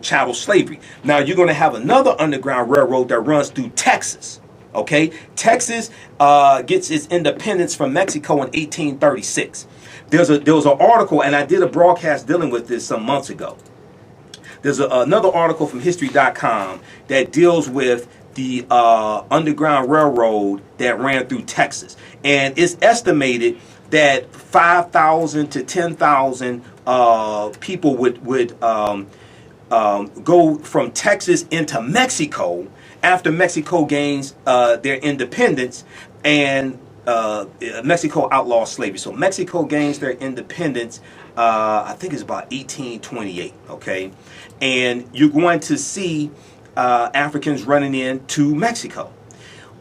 chattel slavery. Now, you're going to have another Underground Railroad that runs through Texas. Okay? Texas gets its independence from Mexico in 1836. There was an article, and I did a broadcast dealing with this some months ago. There's another article from History.com that deals with the Underground Railroad that ran through Texas. And it's estimated that 5,000 to 10,000 people would go from Texas into Mexico after Mexico gains their independence, and Mexico outlaws slavery. So Mexico gains their independence, I think it's about 1828, okay? And you're going to see Africans running into Mexico.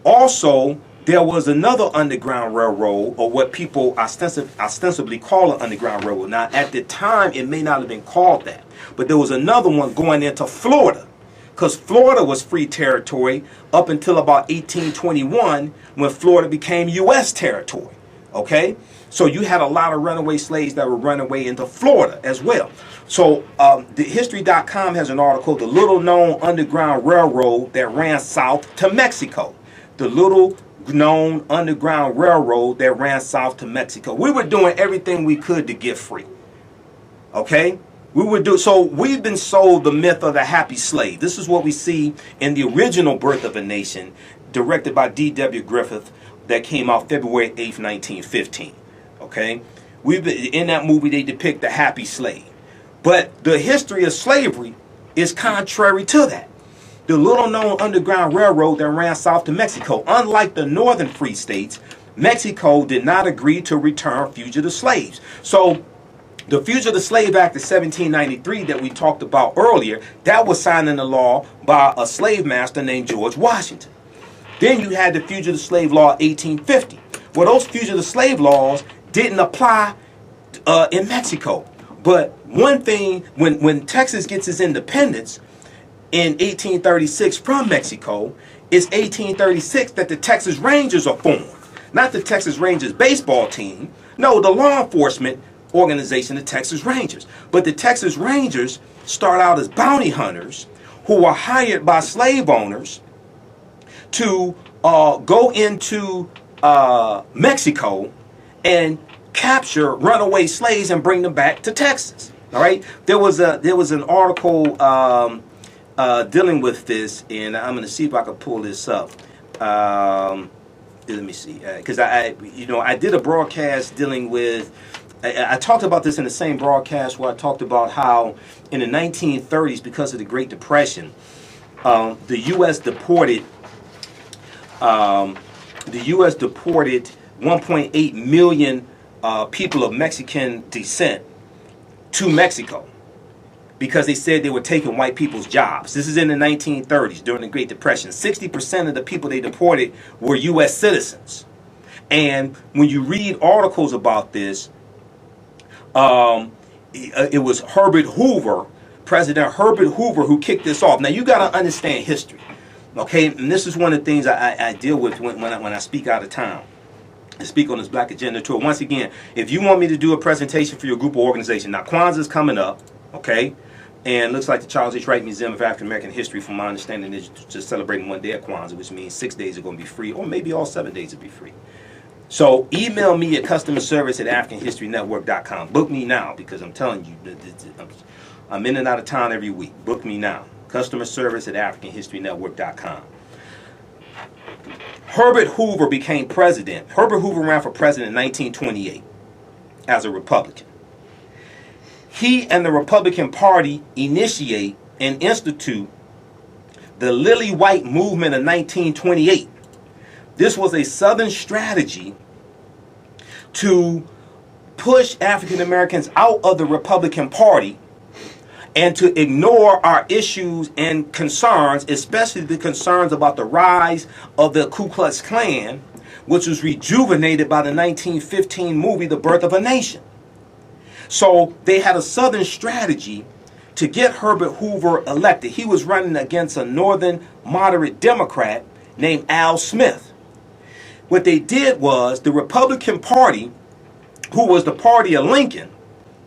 Also, there was another underground railroad, or what people ostensibly call an underground railroad. Now, at the time, it may not have been called that, but there was another one going into Florida, because Florida was free territory up until about 1821, when Florida became U.S. territory, okay? So you had a lot of runaway slaves that were running away into Florida as well. So the History.com has an article, The Little Known Underground Railroad That Ran South to Mexico. The Little Known Underground Railroad that ran south to Mexico. We were doing everything we could to get free. Okay? So we've been sold the myth of the happy slave. This is what we see in the original Birth of a Nation, directed by D.W. Griffith, that came out February 8th, 1915. Okay? In that movie, they depict the happy slave. But the history of slavery is contrary to that. The little known underground railroad that ran south to Mexico, unlike the northern free states, Mexico did not agree to return fugitive slaves. So the Fugitive Slave Act of 1793 that we talked about earlier, that was signed into law by a slave master named George Washington. Then you had the Fugitive Slave Law 1850. Well, those fugitive slave laws didn't apply in Mexico. But one thing, when Texas gets its independence in 1836 from Mexico, it's 1836 that the Texas Rangers are formed. Not the Texas Rangers baseball team. No, the law enforcement organization, the Texas Rangers. But the Texas Rangers start out as bounty hunters who were hired by slave owners to go into Mexico and capture runaway slaves and bring them back to Texas. All right. There was an article dealing with this, and I'm going to see if I can pull this up. Let me see, because I did a broadcast dealing with. I talked about this in the same broadcast where I talked about how in the 1930s, because of the Great Depression, the U.S. deported 1.8 million people of Mexican descent to Mexico because they said they were taking white people's jobs. This is in the 1930s during the Great Depression. 60% of the people they deported were U.S. citizens. And when you read articles about this, it was Herbert Hoover, President Herbert Hoover, who kicked this off. Now, you got to understand history, okay? And this is one of the things I deal with when I speak out of town. I speak on this Black Agenda Tour. Once again, if you want me to do a presentation for your group or organization, now Kwanzaa is coming up, okay? And looks like the Charles H. Wright Museum of African American History, from my understanding, is just celebrating one day at Kwanzaa, which means 6 days are going to be free, or maybe all 7 days will be free. So email me at customerservice@africanhistorynetwork.com. Book me now, because I'm telling you, I'm in and out of town every week. Book me now. Customerservice@africanhistorynetwork.com. Herbert Hoover became president. Herbert Hoover ran for president in 1928 as a Republican. He and the Republican Party initiate and institute the Lily White Movement of 1928. This was a Southern strategy to push African Americans out of the Republican Party and to ignore our issues and concerns, especially the concerns about the rise of the Ku Klux Klan, which was rejuvenated by the 1915 movie, The Birth of a Nation. So they had a Southern strategy to get Herbert Hoover elected. He was running against a Northern moderate Democrat named Al Smith. What they did was the Republican Party, who was the party of Lincoln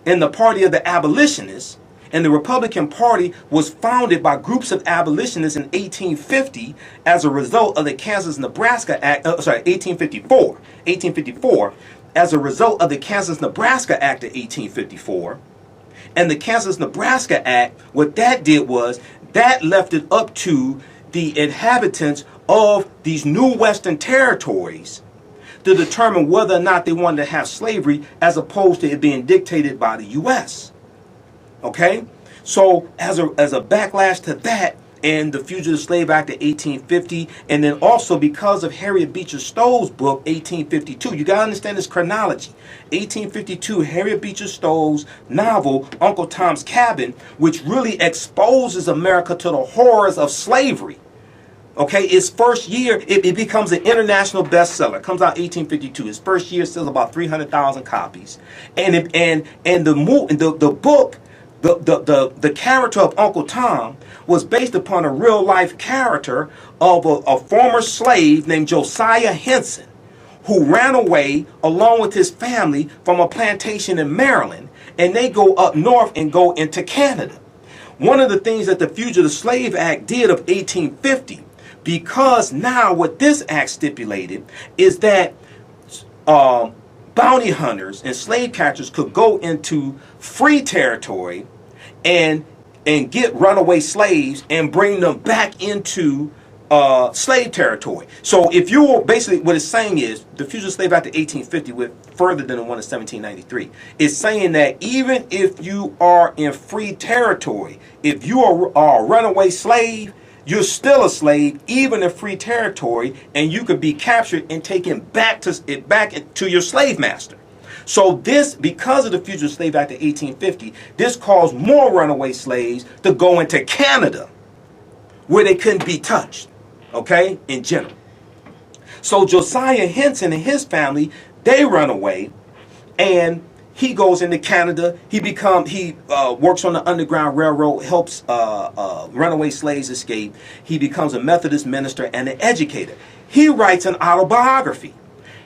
and the party of the Abolitionists, and the Republican Party was founded by groups of abolitionists in 1850 as a result of the Kansas-Nebraska Act, 1854, as a result of the Kansas-Nebraska Act of 1854. And the Kansas-Nebraska Act, what that did was, that left it up to the inhabitants of these new Western territories to determine whether or not they wanted to have slavery as opposed to it being dictated by the U.S. Okay? So as a backlash to that and the Fugitive Slave Act of 1850, and then also because of Harriet Beecher Stowe's book, 1852. You got to understand this chronology. 1852, Harriet Beecher Stowe's novel, Uncle Tom's Cabin, which really exposes America to the horrors of slavery. Okay, its first year, it becomes an international bestseller. It comes out 1852. Its first year sells about 300,000 copies. And the book, the character of Uncle Tom was based upon a real life character of a former slave named Josiah Henson, who ran away along with his family from a plantation in Maryland, and they go up north and go into Canada. One of the things that the Fugitive Slave Act did of 1850, because now what this act stipulated is that bounty hunters and slave catchers could go into free territory and get runaway slaves and bring them back into slave territory. So if you were basically, what it's saying is, the Fugitive Slave Act of 1850 went further than the one of 1793. It's saying that even if you are in free territory, if you are a runaway slave, you're still a slave, even in free territory, and you could be captured and taken back to your slave master. So this, because of the Fugitive Slave Act of 1850, this caused more runaway slaves to go into Canada, where they couldn't be touched, okay, in general. So Josiah Henson and his family, they run away, and he goes into Canada. He works on the Underground Railroad, helps runaway slaves escape. He becomes a Methodist minister and an educator. He writes an autobiography.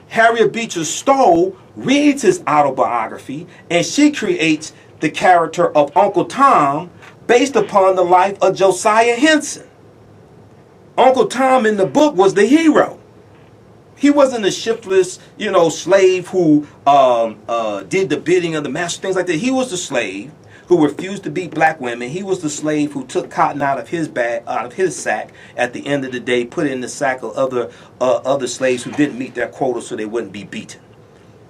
Harriet Beecher Stowe reads his autobiography, and she creates the character of Uncle Tom based upon the life of Josiah Henson. Uncle Tom in the book was the hero. He wasn't a shiftless, slave who did the bidding of the master, things like that. He was the slave who refused to beat black women. He was the slave who took cotton out of his bag, out of his sack. At the end of the day, put it in the sack of other slaves who didn't meet their quota, so they wouldn't be beaten.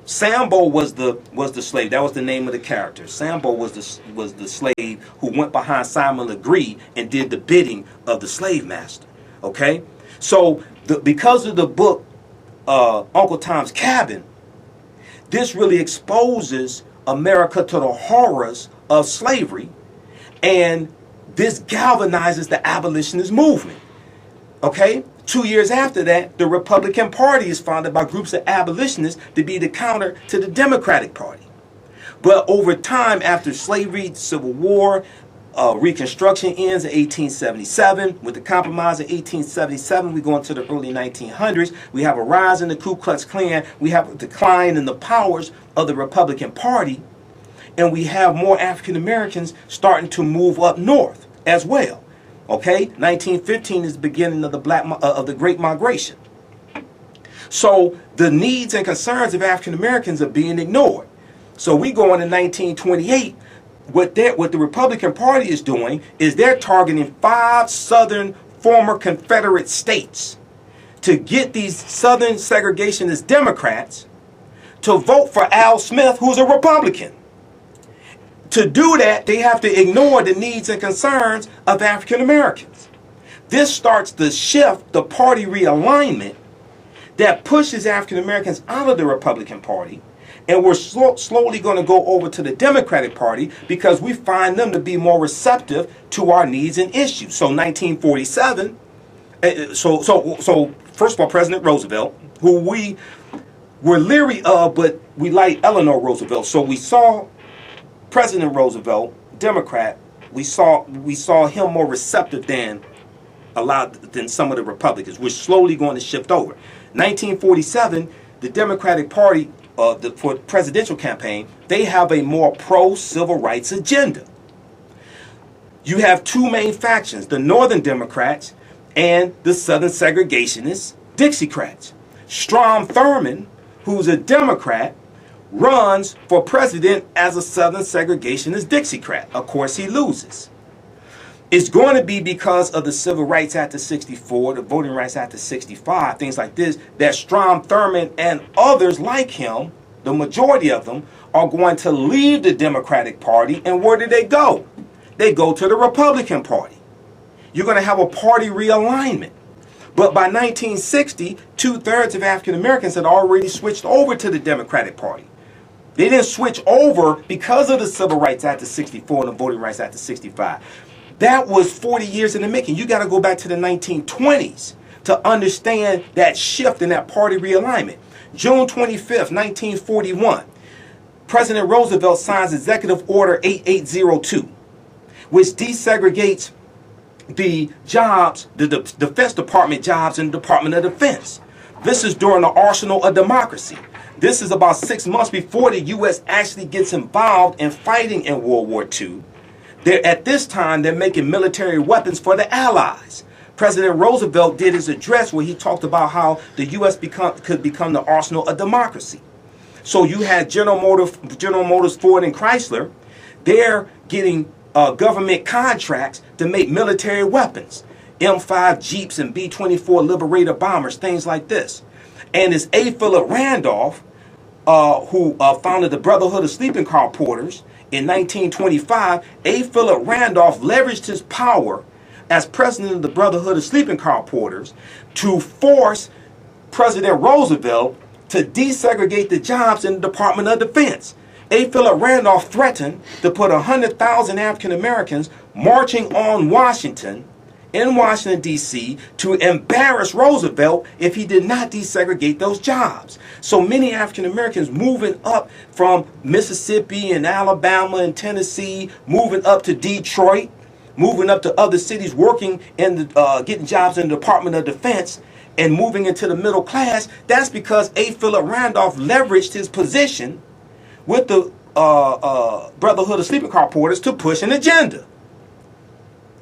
Sambo was the slave. That was the name of the character. Sambo was the slave who went behind Simon Legree and did the bidding of the slave master. Okay, so because of the book Uncle Tom's Cabin, this really exposes America to the horrors of slavery, and this galvanizes the abolitionist movement. Okay? 2 years after that, the Republican Party is founded by groups of abolitionists to be the counter to the Democratic Party. But over time, after slavery, Civil War, Reconstruction ends in 1877. With the Compromise of 1877, we go into the early 1900s. We have a rise in the Ku Klux Klan. We have a decline in the powers of the Republican Party. And we have more African Americans starting to move up north as well. Okay? 1915 is the beginning of the Great Migration. So the needs and concerns of African Americans are being ignored. So we go into 1928. What the Republican Party is doing is they're targeting 5 southern former Confederate states to get these southern segregationist Democrats to vote for Al Smith, who's a Republican. To do that, they have to ignore the needs and concerns of African Americans. This starts to shift the party realignment that pushes African Americans out of the Republican Party. And we're slowly going to go over to the Democratic Party because we find them to be more receptive to our needs and issues. So 1947, so first of all, President Roosevelt, who we were leery of, but we like Eleanor Roosevelt. So we saw President Roosevelt, Democrat, we saw him more receptive than some of the Republicans. We're slowly going to shift over. 1947, the Democratic Party, for the presidential campaign, they have a more pro-civil rights agenda. You have 2 main factions, the Northern Democrats and the Southern segregationists, Dixiecrats. Strom Thurmond, who's a Democrat, runs for president as a Southern segregationist Dixiecrat. Of course, he loses. It's going to be because of the Civil Rights Act of 64, the Voting Rights Act of 65, things like this, that Strom Thurmond and others like him, the majority of them, are going to leave the Democratic Party. And where do they go? They go to the Republican Party. You're going to have a party realignment. But by 1960, 2/3 of African Americans had already switched over to the Democratic Party. They didn't switch over because of the Civil Rights Act of 64 and the Voting Rights Act of 65. That was 40 years in the making. You got to go back to the 1920s to understand that shift in that party realignment. June 25th, 1941, President Roosevelt signs Executive Order 8802, which desegregates the jobs, the Defense Department jobs in the Department of Defense. This is during the arsenal of democracy. This is about 6 months before the U.S. actually gets involved in fighting in World War II. At this time, they're making military weapons for the Allies. President Roosevelt did his address where he talked about how the U.S. could become the arsenal of democracy. So you had General Motors, Ford, and Chrysler. They're getting government contracts to make military weapons. M5 Jeeps and B-24 Liberator bombers, things like this. And it's A. Philip Randolph, who founded the Brotherhood of Sleeping Car Porters. In 1925, A. Philip Randolph leveraged his power as president of the Brotherhood of Sleeping Car Porters to force President Roosevelt to desegregate the jobs in the Department of Defense. A. Philip Randolph threatened to put 100,000 African Americans marching on Washington, in Washington, D.C., to embarrass Roosevelt if he did not desegregate those jobs. So many African Americans moving up from Mississippi and Alabama and Tennessee, moving up to Detroit, moving up to other cities, working in the, getting jobs in the Department of Defense, and moving into the middle class. That's because A. Philip Randolph leveraged his position with the Brotherhood of Sleeping Car Porters to push an agenda.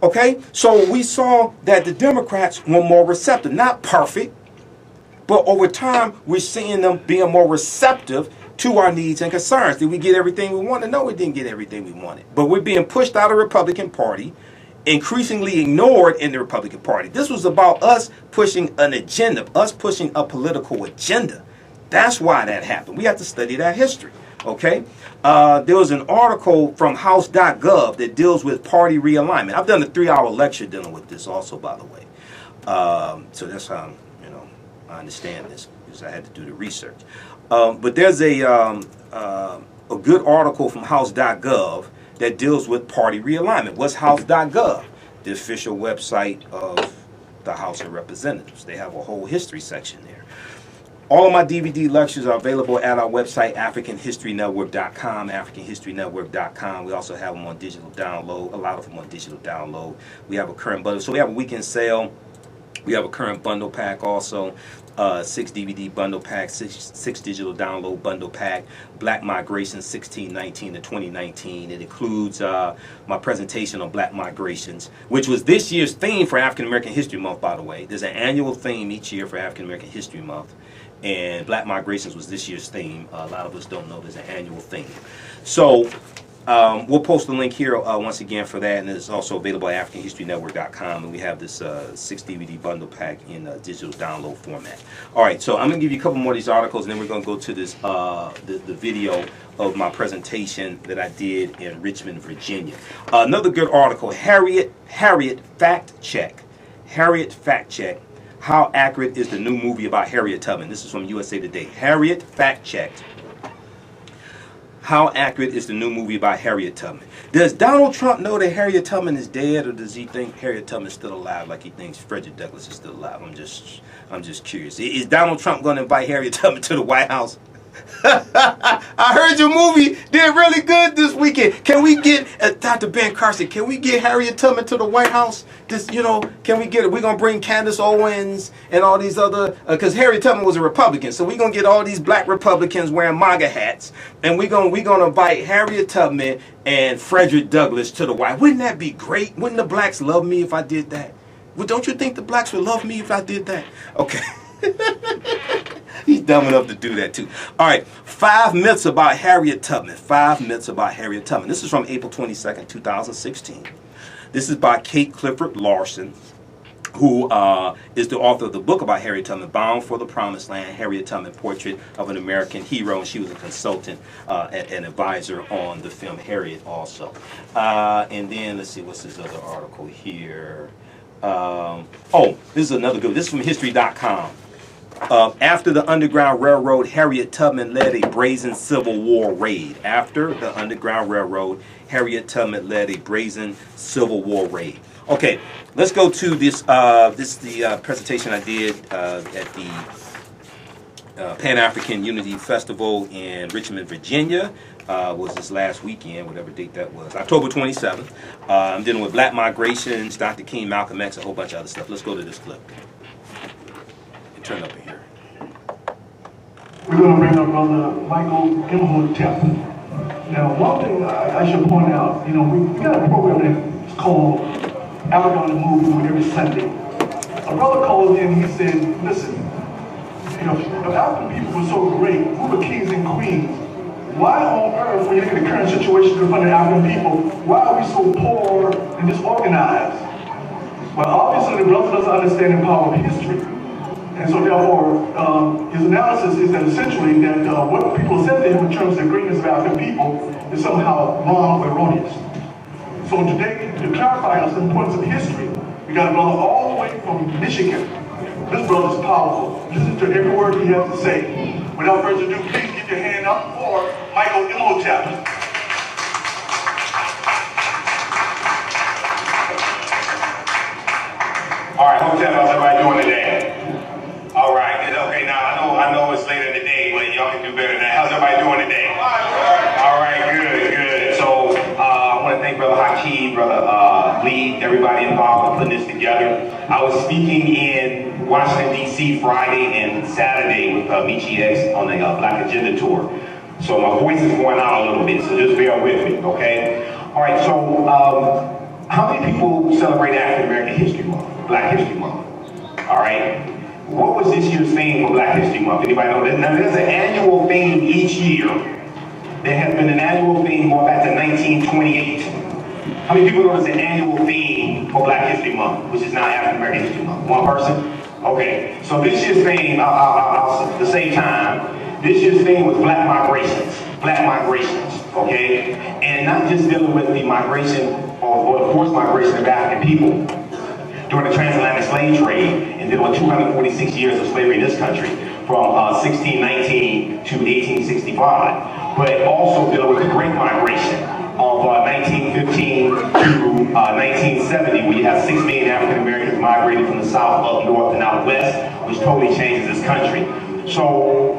Okay, so we saw that the Democrats were more receptive, not perfect, but over time we're seeing them being more receptive to our needs and concerns. Did we get everything we wanted? No, we didn't get everything we wanted. But we're being pushed out of the Republican Party, increasingly ignored in the Republican Party. This was about us pushing an agenda, us pushing a political agenda. That's why that happened. We have to study that history. Okay, there was an article from House.gov that deals with party realignment. I've done a 3-hour lecture dealing with this also, by the way. So that's how I understand this, because I had to do the research. But there's a good article from House.gov that deals with party realignment. What's House.gov? The official website of the House of Representatives. They have a whole history section there. All of my DVD lectures are available at our website, AfricanHistoryNetwork.com, AfricanHistoryNetwork.com. We also have them on digital download, a lot of them on digital download. We have a current bundle. So we have a weekend sale. We have a current bundle pack also, 6 DVD bundle pack, 6 digital download bundle pack, Black Migration 1619 to 2019. It includes my presentation on Black migrations, which was this year's theme for African American History Month, by the way. There's an annual theme each year for African American History Month. And Black migrations was this year's theme. A lot of us don't know there's an annual theme. So we'll post a link here once again for that, and it's also available at AfricanHistoryNetwork.com. And we have this 6 DVD bundle pack in digital download format. All right, so I'm going to give you a couple more of these articles, and then we're going to go to this the video of my presentation that I did in Richmond, Virginia. Another good article, Harriet Fact Check. Harriet Fact Check. How accurate is the new movie about Harriet Tubman? This is from USA Today. Harriet Fact Checked. How accurate is the new movie about Harriet Tubman? Does Donald Trump know that Harriet Tubman is dead, or does he think Harriet Tubman is still alive, like he thinks Frederick Douglass is still alive? I'm just curious. Is Donald Trump going to invite Harriet Tubman to the White House? I heard your movie did really good this weekend. Can we get Dr. Ben Carson? Can we get Harriet Tubman to the White House? Just, can we get it? We're gonna bring Candace Owens and all these other, because Harriet Tubman was a Republican, so we're gonna get all these black Republicans wearing MAGA hats, and we're gonna invite Harriet Tubman and Frederick Douglass to the White House. Wouldn't that be great? Wouldn't the blacks love me if I did that? Well, don't you think the blacks would love me if I did that? Okay. He's dumb enough to do that too. All right, 5 myths about Harriet Tubman. 5 myths about Harriet Tubman. This is from April 22nd, 2016. This is by Kate Clifford Larson, who is the author of the book about Harriet Tubman, Bound for the Promised Land, Harriet Tubman, Portrait of an American Hero, and she was a consultant and advisor on the film Harriet also. And then, let's see, what's this other article here? Oh, this is another good one. This is from History.com. After the Underground Railroad, Harriet Tubman led a brazen Civil War raid. After the Underground Railroad, Harriet Tubman led a brazen Civil War raid. Okay, let's go to this. This is the presentation I did at the Pan-African Unity Festival in Richmond, Virginia. Was this last weekend, whatever date that was, October 27th. I'm dealing with black migrations, Dr. King, Malcolm X, a whole bunch of other stuff. Let's go to this clip. Turn up in here. We're going to bring up Brother Michael Imhotep. Now, one thing I should point out, you know, we got a program that's called Africa on the Move every Sunday. A brother called in, he said, listen, you know, if African people were so great, we were kings and queens. Why on earth, when you look at the current situation in front of African people, why are we so poor and disorganized? Well, obviously the brother doesn't understand the power of history. And so therefore, his analysis is that essentially that what people said to him in terms of the greatness of African people is somehow wrong or erroneous. So today, to clarify the importance of history, we got a brother all the way from Michigan. This brother is powerful. Listen to every word he has to say. Without further ado, please get your hand up for Michael Imhotep. All right, Hotep, how's everybody doing today? All right, okay, now I know it's later in the day, but y'all can do better than that. How's everybody doing today? All right, good. So I want to thank Brother Hakeem, Brother Lee, everybody involved in putting this together. I was speaking in Washington, D.C. Friday and Saturday with Michi X on the Black Agenda Tour. So my voice is going out a little bit, so just bear with me, okay? All right, so how many people celebrate African American History Month, Black History Month? All right. What was this year's theme for Black History Month? Anybody know that? Now, there's an annual theme each year. There has been an annual theme going back to 1928. How many people know there's an annual theme for Black History Month, which is now African American History Month? One person? Okay. So this year's theme, at the same time, this year's theme was Black migrations. Black migrations, okay? And not just dealing with the migration or the forced migration of African people during the transatlantic slave trade, and dealing with 246 years of slavery in this country, from 1619 to 1865, but also dealing with the Great Migration of 1915 to 1970, where you have 6 million African Americans migrated from the South up north and out west, which totally changes this country. So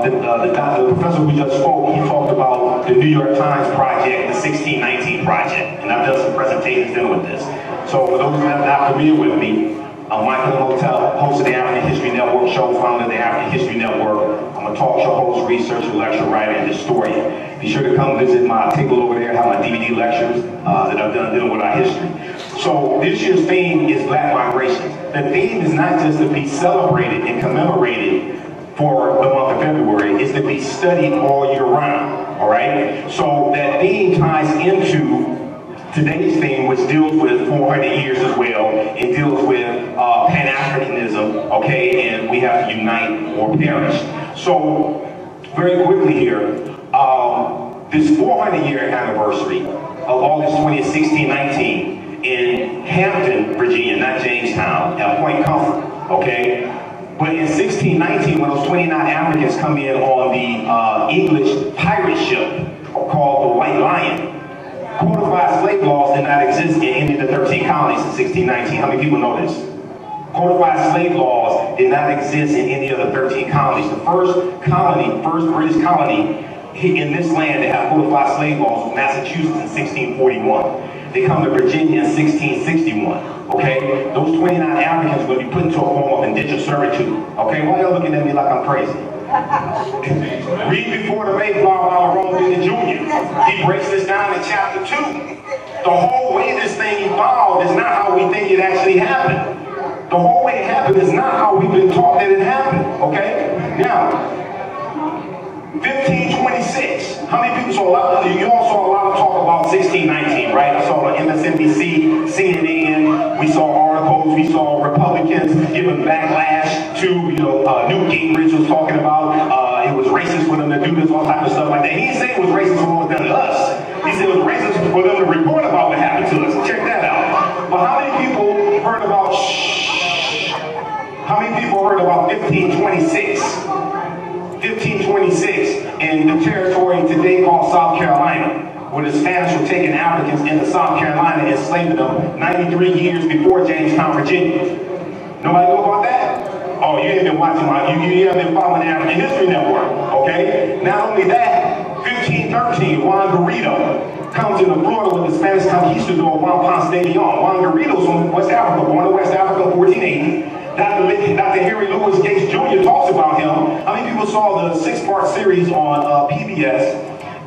the professor who just spoke, he talked about the New York Times project, the 1619 project, and I've done some presentations dealing with this. So for those that are not familiar with me, I'm Michael Imhotep, host of the African History Network show, founder of the African History Network. I'm a talk show host, researcher, lecturer, writer, and historian. Be sure to come visit my table over there, have my DVD lectures that I've done dealing with our history. So this year's theme is Black migrations. The theme is not just to be celebrated and commemorated for the month of February, it's to be studied all year round, all right? So that theme ties into today's theme, which deals with 400 years as well, and deals with Pan-Africanism, okay, and we have to unite or perish. So, very quickly here, this 400-year anniversary of August 20th, 1619, in Hampton, Virginia, not Jamestown, at Point Comfort, okay? But in 1619, when those 29 Africans come in on the English pirate ship called the White Lion, codified slave laws did not exist in any of the 13 colonies in 1619. How many people know this? Codified slave laws did not exist in any of the 13 colonies. The first British colony in this land that had codified slave laws was Massachusetts in 1641. They come to Virginia in 1661. Okay? Those 29 Africans will be put into a form of indentured servitude. Okay? Why y'all looking at me like I'm crazy? Read Before the Mayflower by Ronald Benton Jr. He breaks this down in chapter 2. The whole way this thing evolved is not how we think it actually happened. The whole way it happened is not how we've been taught that it happened. Okay? Now, 1526. How many people saw you all saw a lot of talk about 1619, right? I saw the MSNBC, CNN, we saw articles, we saw Republicans giving backlash to, Newt Gingrich was talking about it was racist for them to do this, all type of stuff like that. He didn't say it was racist for what was done to us. He said it was racist for them to report about what happened to us. Check that out. But how many people heard about 1526? 1526 in the territory today called South Carolina, where the Spanish were taking Africans into South Carolina and enslaving them 93 years before Jamestown, Virginia. Nobody know about that? Oh, you ain't been watching you haven't been following the African History Network, okay? Not only that, 1513, Juan Garrido comes into Florida with the Spanish conquistador Juan Ponce de Leon. Juan Garrido's from West Africa, born in West Africa in 1480. Dr. Henry Louis Gates Jr. talks about him. How many people saw the 6-part series on PBS,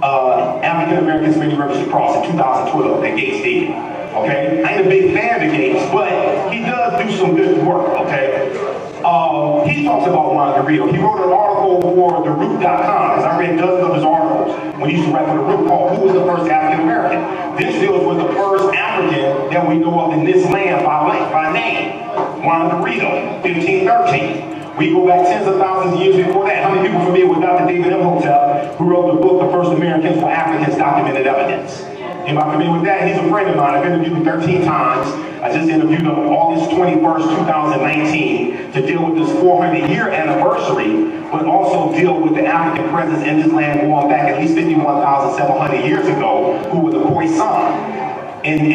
African Americans Many Rivers to Cross in 2012 that Gates did? Okay? I ain't a big fan of Gates, but he does do some good work, okay? He talks about Juan Garrido. He wrote an article for TheRoot.com, as I read dozens of his articles when he used to write for The Root, called Who was the First African American? This deals with the first African that we know of in this land by name. Juan Garrido, 1513. We go back tens of thousands of years before that. How many people familiar with Dr. David Imhotep, who wrote the book, The First Americans for Africans, Documented Evidence? Anybody familiar with that? He's a friend of mine. I've interviewed him 13 times. I just interviewed him August 21st, 2019 to deal with this 400-year anniversary, but also deal with the African presence in this land going back at least 51,700 years ago, who were the Khoisan. In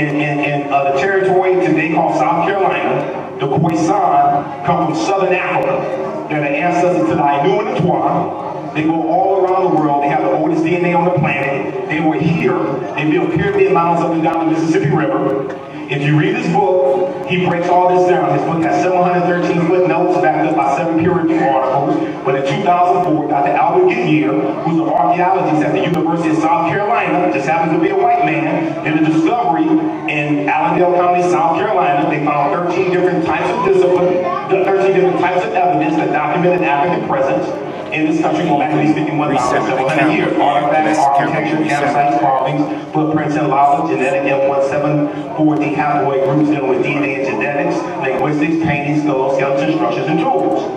the territory today called South Carolina, the Khoisan come from southern Africa. They're the ancestors to the Ainu and the Twa. They go all around the world. They have the oldest DNA on the planet. They were here. They built pyramid mounds up and down the Mississippi River. If you read his book, he breaks all this down. His book has 713 footnotes backed up by 7 peer-reviewed articles. But in 2004, Dr. Albert Goodyear, who's an archaeologist at the University of South Carolina, just happens to be a white man, did a discovery in Allendale County, South Carolina. They found 13 different types of discipline, 13 different types of evidence that documented African presence in this country going back at least 51,700 years. Artifacts, architecture, campsites, carvings, footprints in lava, genetic M174D haploid groups dealing with DNA and genetics, linguistics, painting, skeleton structures, and tools.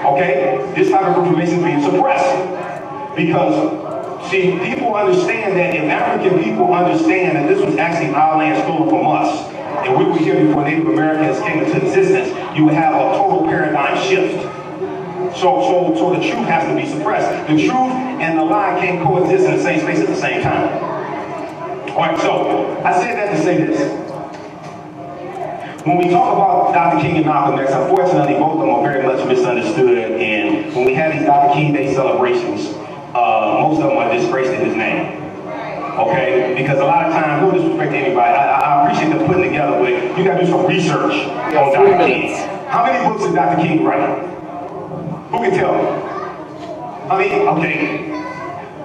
Okay? This type of information is being suppressed. Because, see, people understand that if African people understand that this was actually our land stolen from us, and we were here before Native Americans came into existence, you would have a total paradigm shift. So the truth has to be suppressed. The truth and the lie can't coexist in the same space at the same time. All right, so I said that to say this. When we talk about Dr. King and Malcolm X, unfortunately, both of them are very much misunderstood. And when we have these Dr. King Day celebrations, most of them are disgraced in his name. Okay? Because a lot of times, no disrespect to anybody, I appreciate them putting together, but you got to do some research on Dr. King. How many books did Dr. King write? Who can tell me? I mean, okay,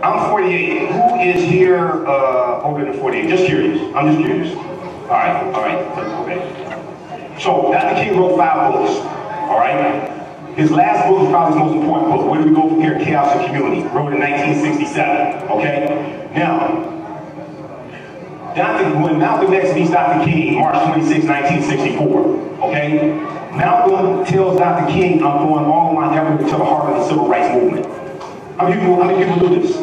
I'm 48. Who is here older than 48? Just curious. I'm just curious. All right, okay. So, Dr. King wrote 5 books, all right? His last book is probably his most important book. Where do we go from here? Chaos and Community. Wrote in 1967, okay? Now, when Malcolm X meets Dr. King, March 26, 1964, okay? Malcolm tells Dr. King, I'm throwing all of my effort into the heart of the civil rights movement. How many people do this?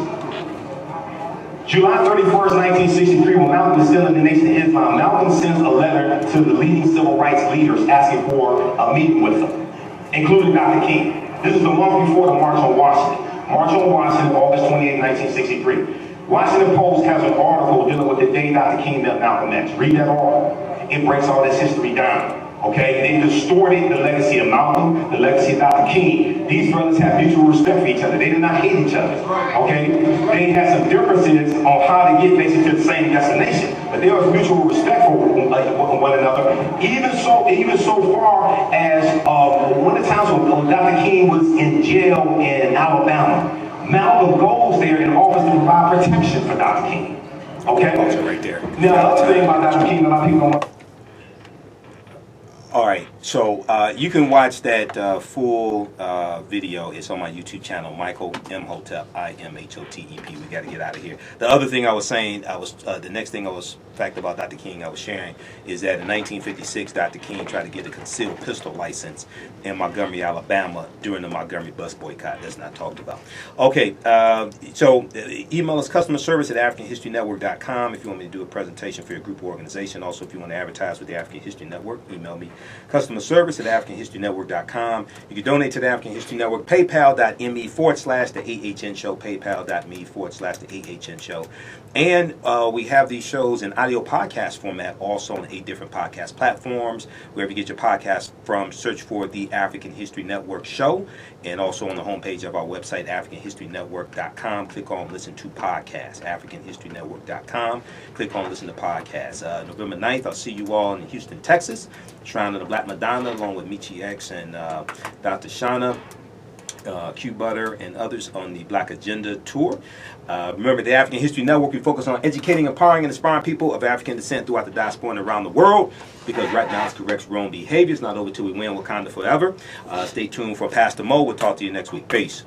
July 31st, 1963, when Malcolm is still in the Nation of Islam, Malcolm sends a letter to the leading civil rights leaders asking for a meeting with them, including Dr. King. This is the month before the March on Washington. March on Washington, August 28, 1963. Washington Post has an article dealing with the day Dr. King met Malcolm X. Read that article. It breaks all this history down. Okay, they distorted the legacy of Malcolm, the legacy of Dr. King. These brothers have mutual respect for each other. They did not hate each other. Okay, they had some differences on how to get basically to the same destination, but there was mutual respect for one another. Even so far as one of the times when Dr. King was in jail in Alabama, Malcolm goes there and offers to provide protection for Dr. King. Okay, right there. Now, the other thing about Dr. King, a lot of people don't. All right, So you can watch that full video. It's on my YouTube channel, Michael Imhotep, Imhotep. We got to get out of here. The other thing I was saying, the next thing fact about Dr. King I was sharing is that in 1956, Dr. King tried to get a concealed pistol license in Montgomery, Alabama during the Montgomery bus boycott. That's not talked about. Okay, so email us customer service at AfricanHistoryNetwork.com if you want me to do a presentation for your group or organization. Also, if you want to advertise with the African History Network, email me customer service at AfricanHistoryNetwork.com. You can donate to the African History Network, paypal.me/the AHN show, paypal.me/the AHN show. And we have these shows in audio podcast format also on 8 different podcast platforms. Wherever you get your podcast from, search for the African History Network show. And also on the homepage of our website, AfricanHistoryNetwork.com. Click on Listen to Podcasts, AfricanHistoryNetwork.com. Click on Listen to Podcasts. November 9th, I'll see you all in Houston, Texas. Shrine of the Black Madonna, along with Michi X and Dr. Shauna, Q Butter, and others on the Black Agenda Tour. Remember, the African History Network, we focus on educating, empowering, and inspiring people of African descent throughout the diaspora and around the world, because right now it's corrects wrong behavior. It's not over till we win Wakanda forever. Stay tuned for Pastor Mo. We'll talk to you next week. Peace.